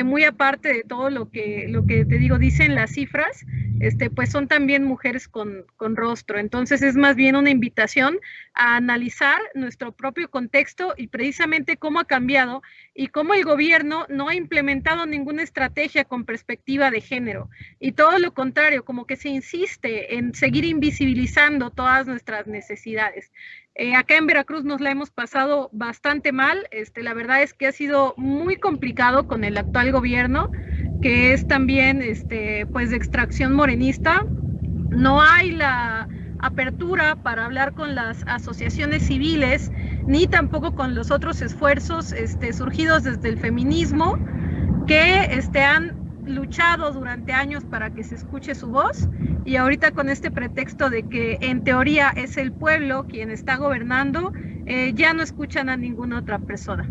muy aparte de todo lo que te digo, dicen las cifras, pues son también mujeres con rostro. Entonces, es más bien una invitación a analizar nuestro propio contexto y precisamente cómo ha cambiado y cómo el gobierno no ha implementado ninguna estrategia con perspectiva de género, y todo lo contrario, como que se insiste en seguir invisibilizando todas nuestras necesidades. Acá en Veracruz nos la hemos pasado bastante mal. La verdad es que ha sido muy complicado con el actual gobierno, que es también pues de extracción morenista. No hay la apertura para hablar con las asociaciones civiles, ni tampoco con los otros esfuerzos surgidos desde el feminismo, que han luchado durante años para que se escuche su voz, y ahorita con este pretexto de que en teoría es el pueblo quien está gobernando, ya no escuchan a ninguna otra persona.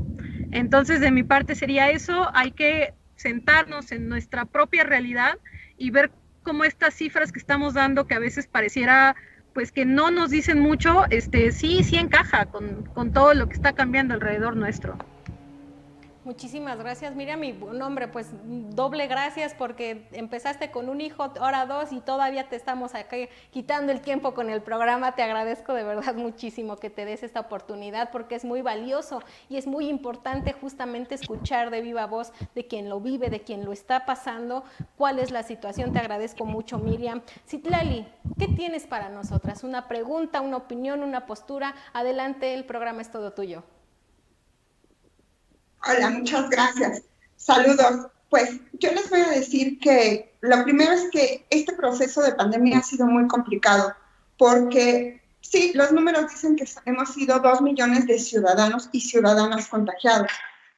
Entonces, de mi parte sería eso. Hay que sentarnos en nuestra propia realidad y ver cómo estas cifras que estamos dando, que a veces pareciera pues que no nos dicen mucho, sí encaja con todo lo que está cambiando alrededor nuestro. Muchísimas gracias, Miriam, y hombre, pues doble gracias, porque empezaste con un hijo, ahora 2, y todavía te estamos aquí quitando el tiempo con el programa. Te agradezco de verdad muchísimo que te des esta oportunidad, porque es muy valioso y es muy importante justamente escuchar de viva voz de quien lo vive, de quien lo está pasando, cuál es la situación. Te agradezco mucho, Miriam. Citlali, ¿qué tienes para nosotras? ¿Una pregunta, una opinión, una postura? Adelante, el programa es todo tuyo. Hola, muchas gracias. Saludos. Pues yo les voy a decir que lo primero es que este proceso de pandemia ha sido muy complicado, porque sí, los números dicen que hemos sido 2 millones de ciudadanos y ciudadanas contagiados,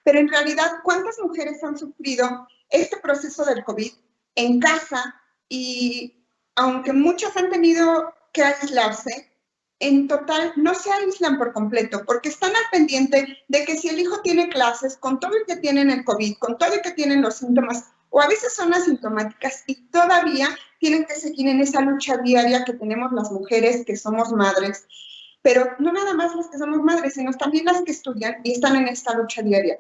pero en realidad, ¿cuántas mujeres han sufrido este proceso del COVID en casa? Y aunque muchas han tenido que aislarse, en total no se aíslan por completo, porque están al pendiente de que si el hijo tiene clases, con todo el que tienen el COVID, con todo el que tienen los síntomas, o a veces son asintomáticas, y todavía tienen que seguir en esa lucha diaria que tenemos las mujeres que somos madres, pero no nada más las que somos madres, sino también las que estudian y están en esta lucha diaria.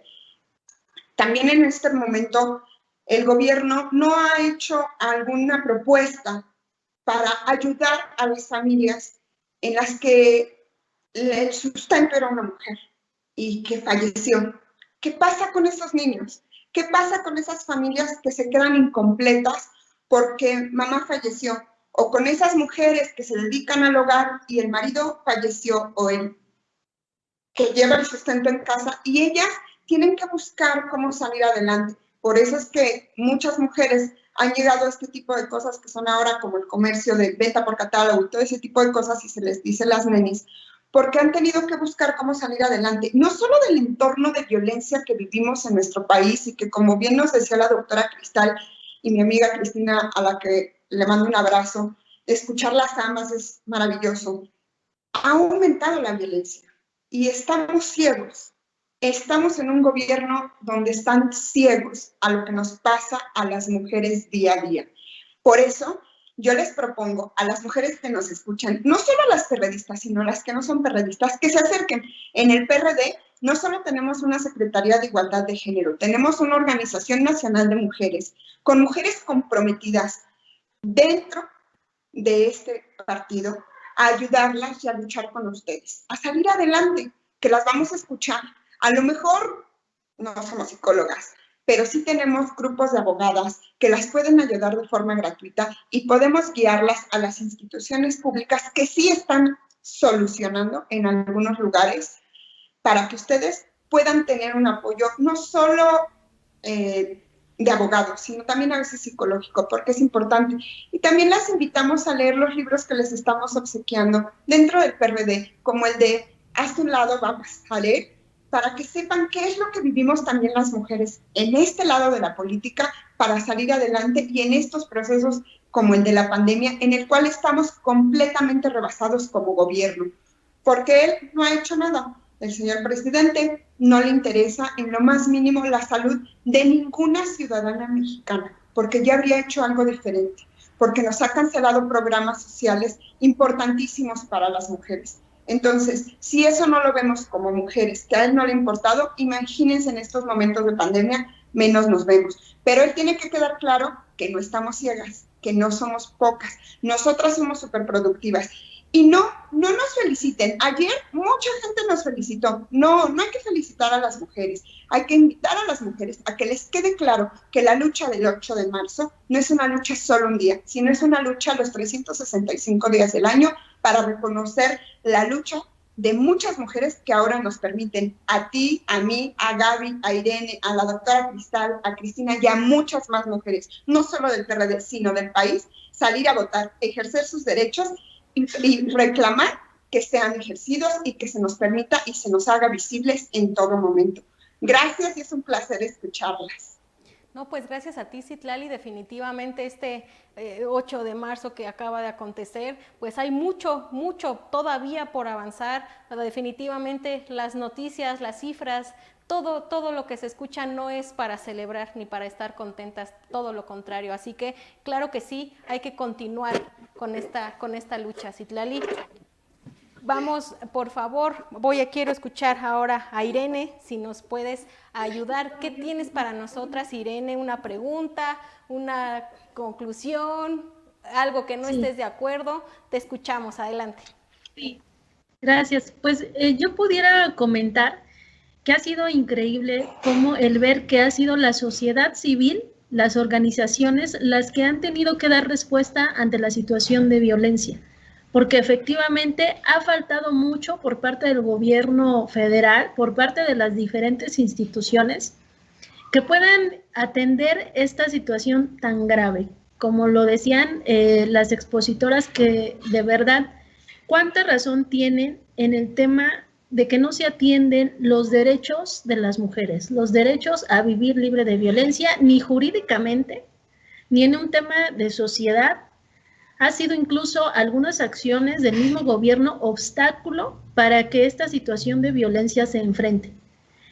También en este momento el gobierno no ha hecho alguna propuesta para ayudar a las familias en las que el sustento era una mujer y que falleció. ¿Qué pasa con esos niños? ¿Qué pasa con esas familias que se quedan incompletas porque mamá falleció? O con esas mujeres que se dedican al hogar y el marido falleció, o el que lleva el sustento en casa, y ellas tienen que buscar cómo salir adelante. Por eso es que muchas mujeres han llegado a este tipo de cosas que son ahora como el comercio de venta por catálogo y todo ese tipo de cosas, y se les dice las nenis, porque han tenido que buscar cómo salir adelante, no solo del entorno de violencia que vivimos en nuestro país, y que, como bien nos decía la doctora Cristal y mi amiga Cristina, a la que le mando un abrazo, escucharlas ambas es maravilloso. Ha aumentado la violencia y estamos ciegos. Estamos en un gobierno donde están ciegos a lo que nos pasa a las mujeres día a día. Por eso, yo les propongo a las mujeres que nos escuchan, no solo a las perredistas, sino a las que no son perredistas, que se acerquen. En el PRD no solo tenemos una Secretaría de Igualdad de Género, tenemos una Organización Nacional de Mujeres, con mujeres comprometidas, dentro de este partido a ayudarlas y a luchar con ustedes, a salir adelante, que las vamos a escuchar. A lo mejor no somos psicólogas, pero sí tenemos grupos de abogadas que las pueden ayudar de forma gratuita y podemos guiarlas a las instituciones públicas que sí están solucionando en algunos lugares para que ustedes puedan tener un apoyo no solo de abogados, sino también a veces psicológico, porque es importante. Y también las invitamos a leer los libros que les estamos obsequiando dentro del PRD, como el de Haz un lado, vamos a leer, para que sepan qué es lo que vivimos también las mujeres en este lado de la política para salir adelante y en estos procesos como el de la pandemia, en el cual estamos completamente rebasados como gobierno, porque él no ha hecho nada. El señor presidente no le interesa en lo más mínimo la salud de ninguna ciudadana mexicana, porque ya habría hecho algo diferente, porque nos ha cancelado programas sociales importantísimos para las mujeres. Entonces, si eso no lo vemos como mujeres, que a él no le ha importado, imagínense en estos momentos de pandemia, menos nos vemos. Pero él tiene que quedar claro que no estamos ciegas, que no somos pocas, nosotras somos súper productivas. Y no nos feliciten. Ayer mucha gente nos felicitó. No hay que felicitar a las mujeres. Hay que invitar a las mujeres a que les quede claro que la lucha del 8 de marzo no es una lucha solo un día, sino es una lucha los 365 días del año para reconocer la lucha de muchas mujeres que ahora nos permiten, a ti, a mí, a Gaby, a Irene, a la doctora Cristal, a Cristina y a muchas más mujeres, no solo del PRD, sino del país, salir a votar, ejercer sus derechos y reclamar que sean ejercidos y que se nos permita y se nos haga visibles en todo momento. Gracias y es un placer escucharlas. No, pues gracias a ti, Citlali. Definitivamente este 8 de marzo que acaba de acontecer, pues hay mucho todavía por avanzar. Pero definitivamente las noticias, las cifras, todo lo que se escucha no es para celebrar ni para estar contentas, todo lo contrario. Así que claro que sí, hay que continuar con esta lucha, Citlali. Vamos, por favor, quiero escuchar ahora a Irene, si nos puedes ayudar. ¿Qué tienes para nosotras, Irene? ¿Una pregunta, una conclusión, algo que no estés de acuerdo? Te escuchamos, adelante. Sí, gracias. Pues yo pudiera comentar que ha sido increíble cómo el ver que ha sido la sociedad civil, las organizaciones, las que han tenido que dar respuesta ante la situación de violencia. Porque efectivamente ha faltado mucho por parte del gobierno federal, por parte de las diferentes instituciones, que puedan atender esta situación tan grave. Como lo decían las expositoras, que de verdad, cuánta razón tienen en el tema de que no se atienden los derechos de las mujeres, los derechos a vivir libre de violencia, ni jurídicamente, ni en un tema de sociedad. Ha sido incluso algunas acciones del mismo gobierno obstáculo para que esta situación de violencia se enfrente.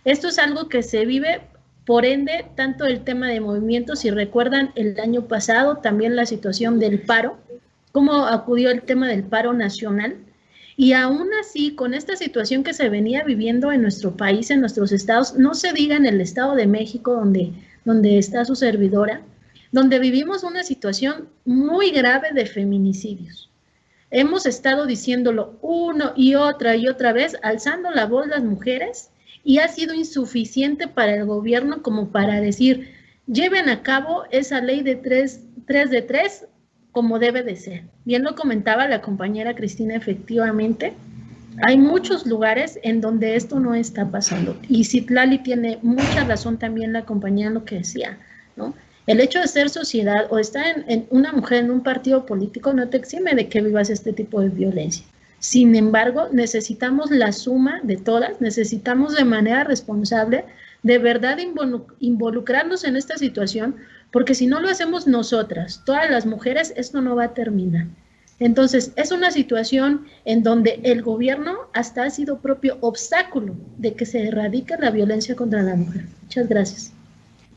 Esto es algo que se vive, por ende, tanto el tema de movimientos, si recuerdan el año pasado, también la situación del paro, cómo acudió el tema del paro nacional, y aún así, con esta situación que se venía viviendo en nuestro país, en nuestros estados, no se diga en el Estado de México, donde está su servidora, donde vivimos una situación muy grave de feminicidios. Hemos estado diciéndolo una y otra vez, alzando la voz las mujeres, y ha sido insuficiente para el gobierno como para decir, lleven a cabo esa ley de 3 de 3 como debe de ser. Bien lo comentaba la compañera Cristina, efectivamente, hay muchos lugares en donde esto no está pasando. Y Citlali tiene mucha razón también, la compañera, en lo que decía, ¿no? El hecho de ser sociedad o estar en una mujer en un partido político no te exime de que vivas este tipo de violencia. Sin embargo, necesitamos la suma de todas, necesitamos de manera responsable, de verdad involucrarnos en esta situación, porque si no lo hacemos nosotras, todas las mujeres, esto no va a terminar. Entonces, es una situación en donde el gobierno hasta ha sido propio obstáculo de que se erradique la violencia contra la mujer. Muchas gracias.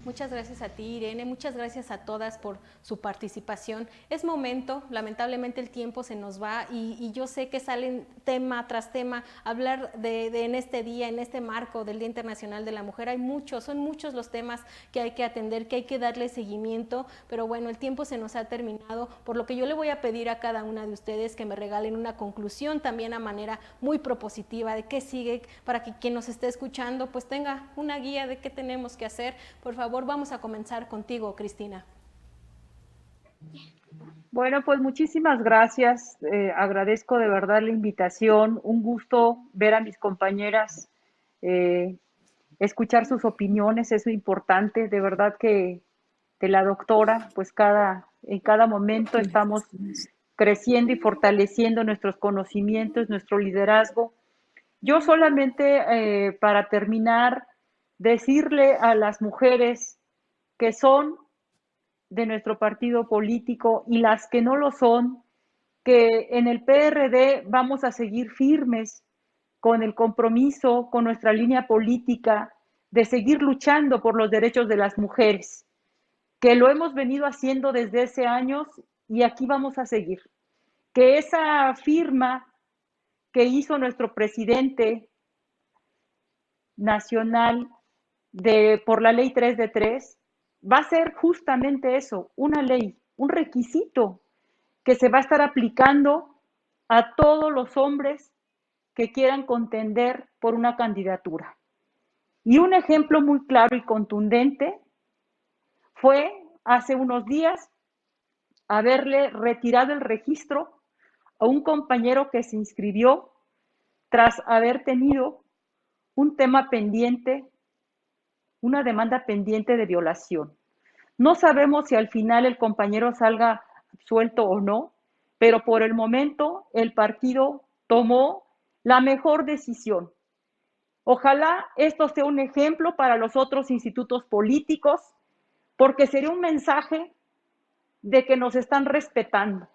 Muchas gracias a ti, Irene, muchas gracias a todas por su participación. Es momento, lamentablemente el tiempo se nos va y yo sé que salen tema tras tema, hablar de en este día, en este marco del Día Internacional de la Mujer, son muchos los temas que hay que atender, que hay que darle seguimiento, pero bueno, el tiempo se nos ha terminado, por lo que yo le voy a pedir a cada una de ustedes que me regalen una conclusión también a manera muy propositiva de qué sigue, para que quien nos esté escuchando pues tenga una guía de qué tenemos que hacer. Por favor, vamos a comenzar contigo, Cristina. Bueno, pues muchísimas gracias. Agradezco de verdad la invitación. Un gusto ver a mis compañeras, escuchar sus opiniones, eso es importante. De verdad que de la doctora, pues en cada momento estamos creciendo y fortaleciendo nuestros conocimientos, nuestro liderazgo. Yo solamente, para terminar, decirle a las mujeres que son de nuestro partido político y las que no lo son, que en el PRD vamos a seguir firmes con el compromiso, con nuestra línea política de seguir luchando por los derechos de las mujeres, que lo hemos venido haciendo desde hace años y aquí vamos a seguir. Que esa firma que hizo nuestro presidente nacional por la ley 3 de 3, va a ser justamente eso, una ley, un requisito que se va a estar aplicando a todos los hombres que quieran contender por una candidatura. Y un ejemplo muy claro y contundente fue hace unos días haberle retirado el registro a un compañero que se inscribió tras haber tenido un tema pendiente, una demanda pendiente de violación. No sabemos si al final el compañero salga absuelto o no, pero por el momento el partido tomó la mejor decisión. Ojalá esto sea un ejemplo para los otros institutos políticos, porque sería un mensaje de que nos están respetando,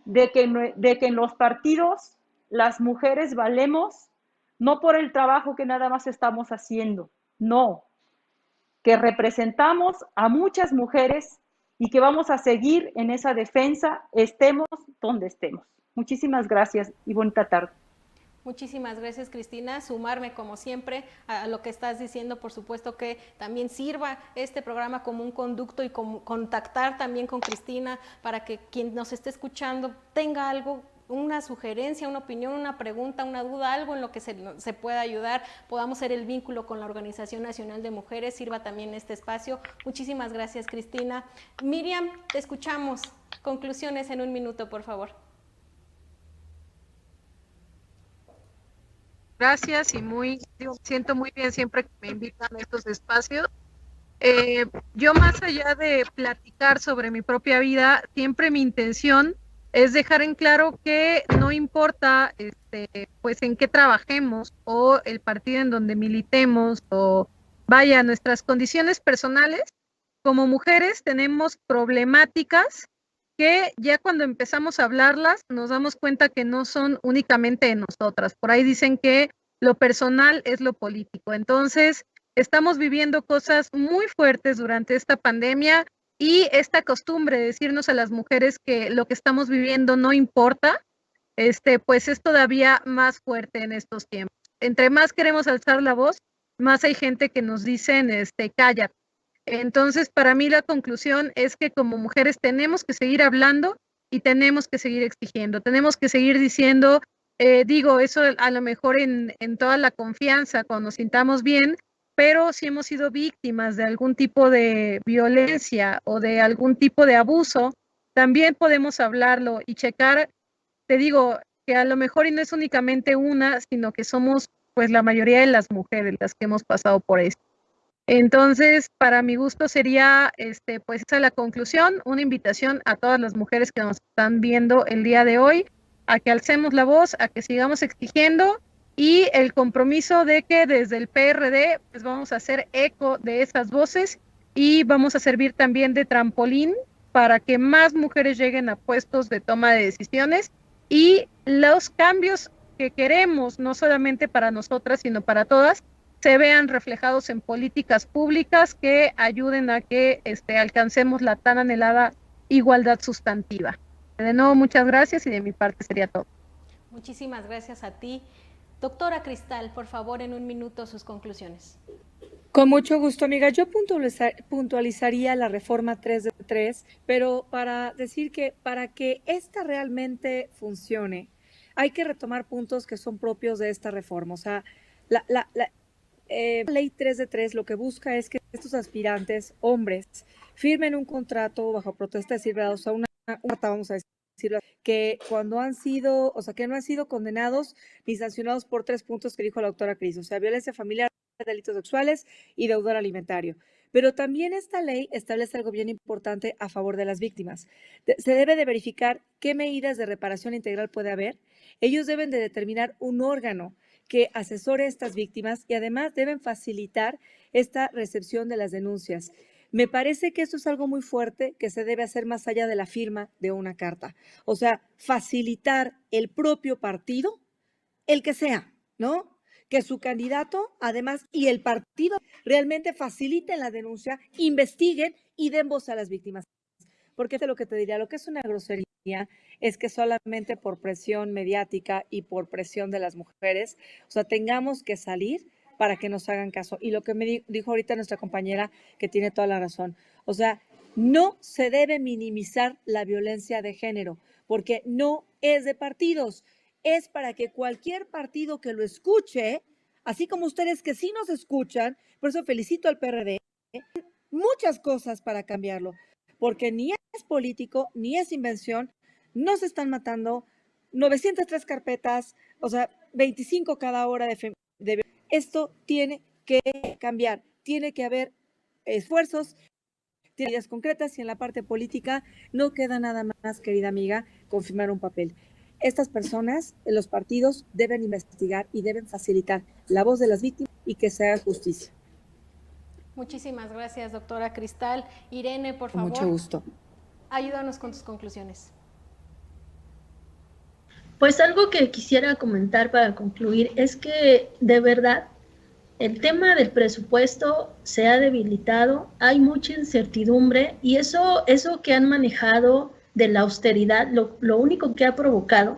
de que en los partidos las mujeres valemos, no por el trabajo que nada más estamos haciendo, no, que representamos a muchas mujeres y que vamos a seguir en esa defensa, estemos donde estemos. Muchísimas gracias y bonita tarde. Muchísimas gracias, Cristina. Sumarme, como siempre, a lo que estás diciendo. Por supuesto que también sirva este programa como un conducto y contactar también con Cristina para que quien nos esté escuchando tenga algo, una sugerencia, una opinión, una pregunta, una duda, algo en lo que se pueda ayudar, podamos ser el vínculo con la Organización Nacional de Mujeres, sirva también este espacio. Muchísimas gracias, Cristina. Miriam, te escuchamos. Conclusiones en un minuto, por favor. Gracias y siento muy bien siempre que me invitan a estos espacios. Yo, más allá de platicar sobre mi propia vida, siempre mi intención es dejar en claro que no importa pues en qué trabajemos o el partido en donde militemos o vaya, nuestras condiciones personales, como mujeres tenemos problemáticas que ya cuando empezamos a hablarlas nos damos cuenta que no son únicamente de nosotras. Por ahí dicen que lo personal es lo político. Entonces, estamos viviendo cosas muy fuertes durante esta pandemia y esta costumbre de decirnos a las mujeres que lo que estamos viviendo no importa, pues es todavía más fuerte en estos tiempos. Entre más queremos alzar la voz, más hay gente que nos dicen, cállate. Entonces, para mí la conclusión es que como mujeres tenemos que seguir hablando y tenemos que seguir exigiendo, tenemos que seguir diciendo, eso a lo mejor en toda la confianza, cuando nos sintamos bien, pero si hemos sido víctimas de algún tipo de violencia o de algún tipo de abuso, también podemos hablarlo y checar, te digo, que a lo mejor y no es únicamente una, sino que somos pues la mayoría de las mujeres las que hemos pasado por esto. Entonces, para mi gusto sería, pues esa es la conclusión, una invitación a todas las mujeres que nos están viendo el día de hoy, a que alcemos la voz, a que sigamos exigiendo y el compromiso de que desde el PRD pues vamos a hacer eco de esas voces y vamos a servir también de trampolín para que más mujeres lleguen a puestos de toma de decisiones y los cambios que queremos, no solamente para nosotras, sino para todas, se vean reflejados en políticas públicas que ayuden a que alcancemos la tan anhelada igualdad sustantiva. De nuevo, muchas gracias y de mi parte sería todo. Muchísimas gracias a ti. Doctora Cristal, por favor, en un minuto sus conclusiones. Con mucho gusto, amiga. Yo puntualizaría la reforma 3 de 3, pero para decir que para que esta realmente funcione, hay que retomar puntos que son propios de esta reforma. O sea, la ley 3 de 3 lo que busca es que estos aspirantes, hombres, firmen un contrato bajo protesta de servicios, una carta, vamos a decirlo, que cuando han sido, o sea, que no han sido condenados ni sancionados por 3 puntos que dijo la doctora Cris, o sea, violencia familiar, delitos sexuales y deudor alimentario. Pero también esta ley establece algo bien importante a favor de las víctimas. Se debe de verificar qué medidas de reparación integral puede haber. Ellos deben de determinar un órgano que asesore a estas víctimas y además deben facilitar esta recepción de las denuncias. Me parece que esto es algo muy fuerte que se debe hacer más allá de la firma de una carta. O sea, facilitar el propio partido, el que sea, ¿no? Que su candidato, además, y el partido realmente faciliten la denuncia, investiguen y den voz a las víctimas. Porque lo que te diría, lo que es una grosería es que solamente por presión mediática y por presión de las mujeres, o sea, tengamos que salir para que nos hagan caso. Y lo que me dijo ahorita nuestra compañera, que tiene toda la razón, o sea, no se debe minimizar la violencia de género, porque no es de partidos, es para que cualquier partido que lo escuche, así como ustedes que sí nos escuchan, por eso felicito al PRD, muchas cosas para cambiarlo, porque ni es político, ni es invención, no se están matando, 903 carpetas, o sea, 25 cada hora de esto tiene que cambiar, tiene que haber esfuerzos, medidas concretas y en la parte política no queda nada más, querida amiga, confirmar un papel. Estas personas, los partidos, deben investigar y deben facilitar la voz de las víctimas y que se haga justicia. Muchísimas gracias, doctora Cristal. Irene, por favor. Con mucho gusto. Ayúdanos con tus conclusiones. Pues algo que quisiera comentar para concluir es que de verdad el tema del presupuesto se ha debilitado, hay mucha incertidumbre y eso que han manejado de la austeridad, lo único que ha provocado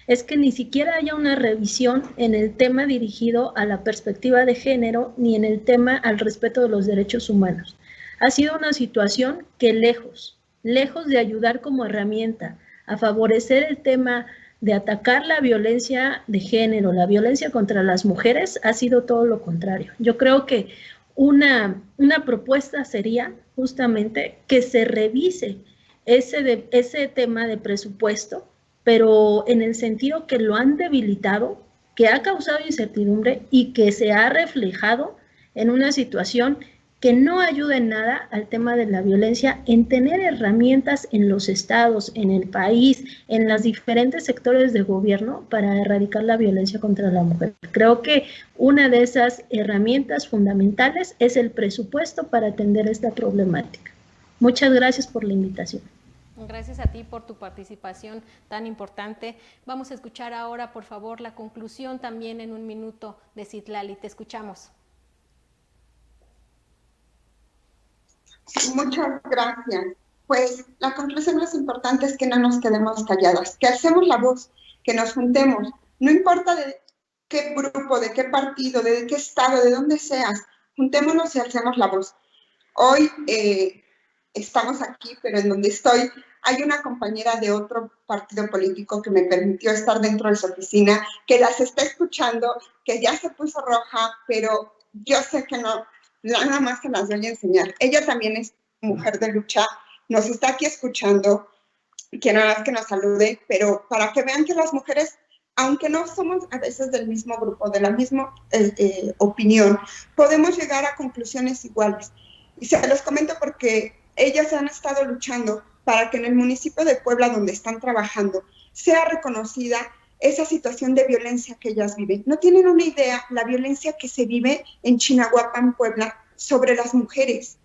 es que ni siquiera haya una revisión en el tema dirigido a la perspectiva de género ni en el tema al respeto de los derechos humanos. Ha sido una situación que lejos de ayudar como herramienta a favorecer el tema de atacar la violencia de género, la violencia contra las mujeres, ha sido todo lo contrario. Yo creo que una propuesta sería justamente que se revise ese tema de presupuesto, pero en el sentido que lo han debilitado, que ha causado incertidumbre y que se ha reflejado en una situación que no ayuda en nada al tema de la violencia, en tener herramientas en los estados, en el país, en los diferentes sectores de gobierno para erradicar la violencia contra la mujer. Creo que una de esas herramientas fundamentales es el presupuesto para atender esta problemática. Muchas gracias por la invitación. Gracias a ti por tu participación tan importante. Vamos a escuchar ahora, por favor, la conclusión también en un minuto de Citlali. Te escuchamos. Muchas gracias. Pues la conclusión más importante es que no nos quedemos calladas, que alcemos la voz, que nos juntemos. No importa de qué grupo, de qué partido, de qué estado, de dónde seas, juntémonos y alcemos la voz. Hoy estamos aquí, pero en donde estoy hay una compañera de otro partido político que me permitió estar dentro de su oficina, que las está escuchando, que ya se puso roja, pero yo sé que no, nada más se las voy a enseñar. Ella también es mujer de lucha, nos está aquí escuchando, que nada más que nos salude, pero para que vean que las mujeres, aunque no somos a veces del mismo grupo, de la misma opinión, podemos llegar a conclusiones iguales. Y se los comento porque ellas han estado luchando para que en el municipio de Puebla, donde están trabajando, sea reconocida esa situación de violencia que ellas viven. No tienen una idea la violencia que se vive en Chinahuapan, Puebla, sobre las mujeres.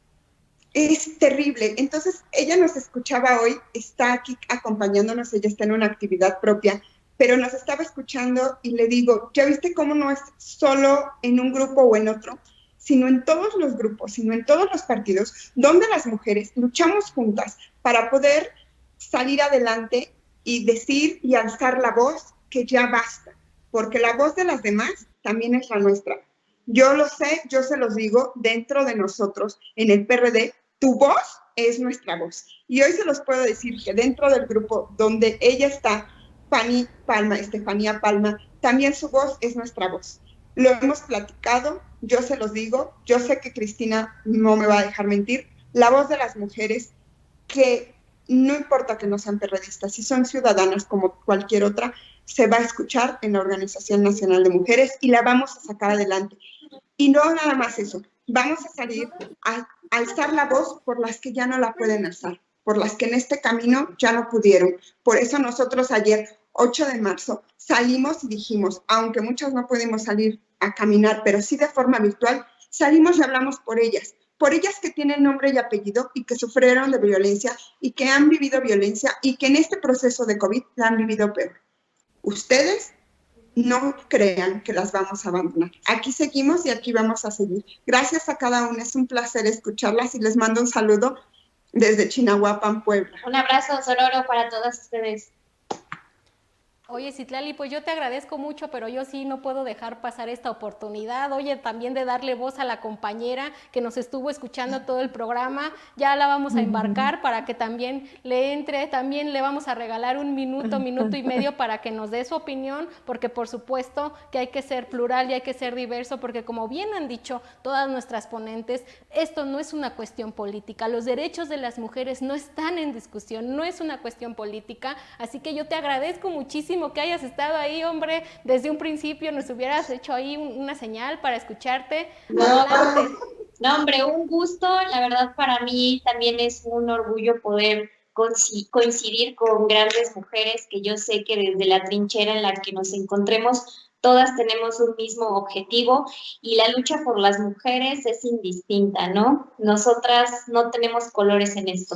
Es terrible. Entonces, ella nos escuchaba hoy, está aquí acompañándonos, ella está en una actividad propia, pero nos estaba escuchando y le digo, ¿ya viste cómo no es solo en un grupo o en otro, sino en todos los grupos, sino en todos los partidos, donde las mujeres luchamos juntas para poder salir adelante y decir y alzar la voz que ya basta, porque la voz de las demás también es la nuestra. Yo lo sé, yo se los digo, dentro de nosotros, en el PRD, tu voz es nuestra voz. Y hoy se los puedo decir que dentro del grupo donde ella está, Estefanía Palma, también su voz es nuestra voz. Lo hemos platicado, yo se los digo, yo sé que Cristina no me va a dejar mentir, la voz de las mujeres, que no importa que no sean perredistas, si son ciudadanas como cualquier otra, se va a escuchar en la Organización Nacional de Mujeres y la vamos a sacar adelante. Y no nada más eso, vamos a salir a alzar la voz por las que ya no la pueden alzar, por las que en este camino ya no pudieron. Por eso nosotros ayer, 8 de marzo, salimos y dijimos, aunque muchos no pudimos salir a caminar, pero sí de forma virtual, salimos y hablamos por ellas que tienen nombre y apellido y que sufrieron de violencia y que han vivido violencia y que en este proceso de COVID la han vivido peor. Ustedes no crean que las vamos a abandonar. Aquí seguimos y aquí vamos a seguir. Gracias a cada una, es un placer escucharlas y les mando un saludo desde Chinahuapan, Puebla. Un abrazo sororo para todas ustedes. Oye, Citlali, pues yo te agradezco mucho, pero yo sí no puedo dejar pasar esta oportunidad. Oye, también de darle voz a la compañera que nos estuvo escuchando todo el programa. Ya la vamos a embarcar para que también le entre, también le vamos a regalar un minuto y medio para que nos dé su opinión, porque por supuesto que hay que ser plural y hay que ser diverso, porque como bien han dicho todas nuestras ponentes, esto no es una cuestión política. Los derechos de las mujeres no están en discusión, no es una cuestión política, así que yo te agradezco muchísimo que hayas estado ahí, hombre, desde un principio nos hubieras hecho ahí una señal para escucharte. No, hombre, un gusto, la verdad para mí también es un orgullo poder coincidir con grandes mujeres que yo sé que desde la trinchera en la que nos encontremos todas tenemos un mismo objetivo y la lucha por las mujeres es indistinta, ¿no? Nosotras no tenemos colores en esto.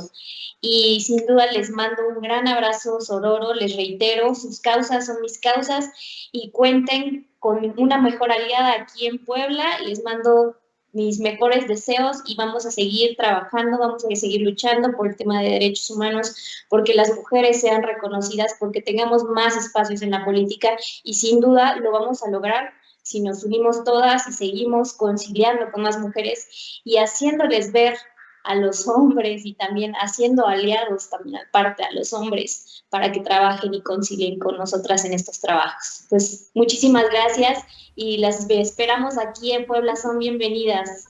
Y sin duda les mando un gran abrazo sororo, les reitero, sus causas son mis causas y cuenten con una mejor aliada aquí en Puebla. Les mando mis mejores deseos y vamos a seguir trabajando, vamos a seguir luchando por el tema de derechos humanos, porque las mujeres sean reconocidas, porque tengamos más espacios en la política y sin duda lo vamos a lograr si nos unimos todas y seguimos conciliando con más mujeres y haciéndoles ver a los hombres y también haciendo aliados también aparte a los hombres para que trabajen y concilien con nosotras en estos trabajos. Pues muchísimas gracias y las esperamos aquí en Puebla, son bienvenidas.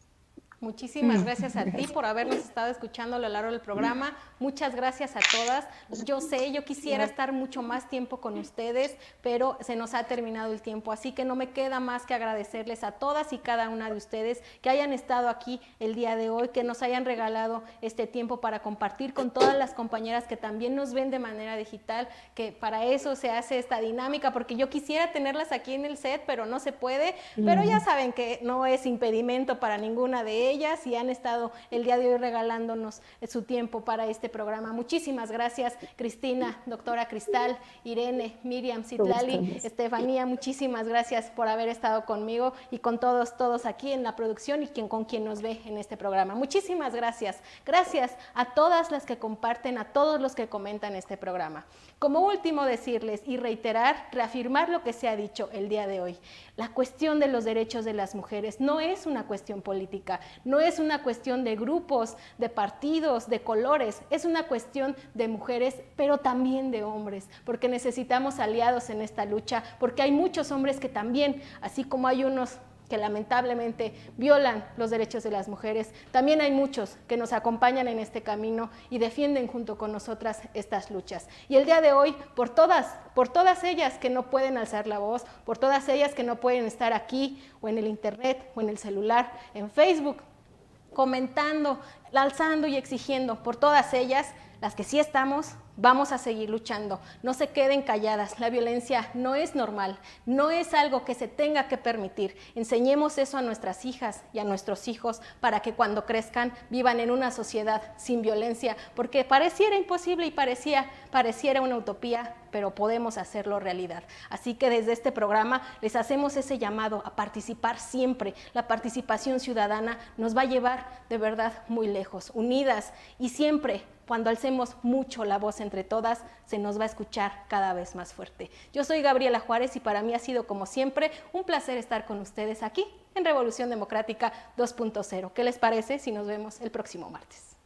Muchísimas gracias a ti por habernos estado escuchando a lo largo del programa. Muchas gracias a todas. Yo sé, yo quisiera estar mucho más tiempo con ustedes, pero se nos ha terminado el tiempo, así que no me queda más que agradecerles a todas y cada una de ustedes que hayan estado aquí el día de hoy, que nos hayan regalado este tiempo para compartir con todas las compañeras que también nos ven de manera digital, que para eso se hace esta dinámica, porque yo quisiera tenerlas aquí en el set, pero no se puede, pero ya saben que no es impedimento para ninguna de ellas y han estado el día de hoy regalándonos su tiempo para este programa. Muchísimas gracias, Cristina, doctora Cristal, Irene, Miriam, Citlali, Estefanía, muchísimas gracias por haber estado conmigo y con todos aquí en la producción y con quien nos ve en este programa. Muchísimas gracias. Gracias a todas las que comparten, a todos los que comentan este programa. Como último decirles y reiterar, reafirmar lo que se ha dicho el día de hoy. La cuestión de los derechos de las mujeres no es una cuestión política, no es una cuestión de grupos, de partidos, de colores, es una cuestión de mujeres, pero también de hombres, porque necesitamos aliados en esta lucha, porque hay muchos hombres que también, así como hay unos que lamentablemente violan los derechos de las mujeres, también hay muchos que nos acompañan en este camino y defienden junto con nosotras estas luchas. Y el día de hoy, por todas ellas que no pueden alzar la voz, por todas ellas que no pueden estar aquí o en el internet o en el celular, en Facebook, comentando, alzando y exigiendo, por todas ellas, las que sí estamos, Vamos a seguir luchando, no se queden calladas, la violencia no es normal, no es algo que se tenga que permitir. Enseñemos eso a nuestras hijas y a nuestros hijos para que cuando crezcan vivan en una sociedad sin violencia, porque pareciera imposible y pareciera una utopía, pero podemos hacerlo realidad. Así que desde este programa les hacemos ese llamado a participar siempre. La participación ciudadana nos va a llevar de verdad muy lejos, unidas, y siempre cuando alcemos mucho la voz entre todas, se nos va a escuchar cada vez más fuerte. Yo soy Gabriela Juárez y para mí ha sido, como siempre, un placer estar con ustedes aquí en Revolución Democrática 2.0. ¿Qué les parece si nos vemos el próximo martes?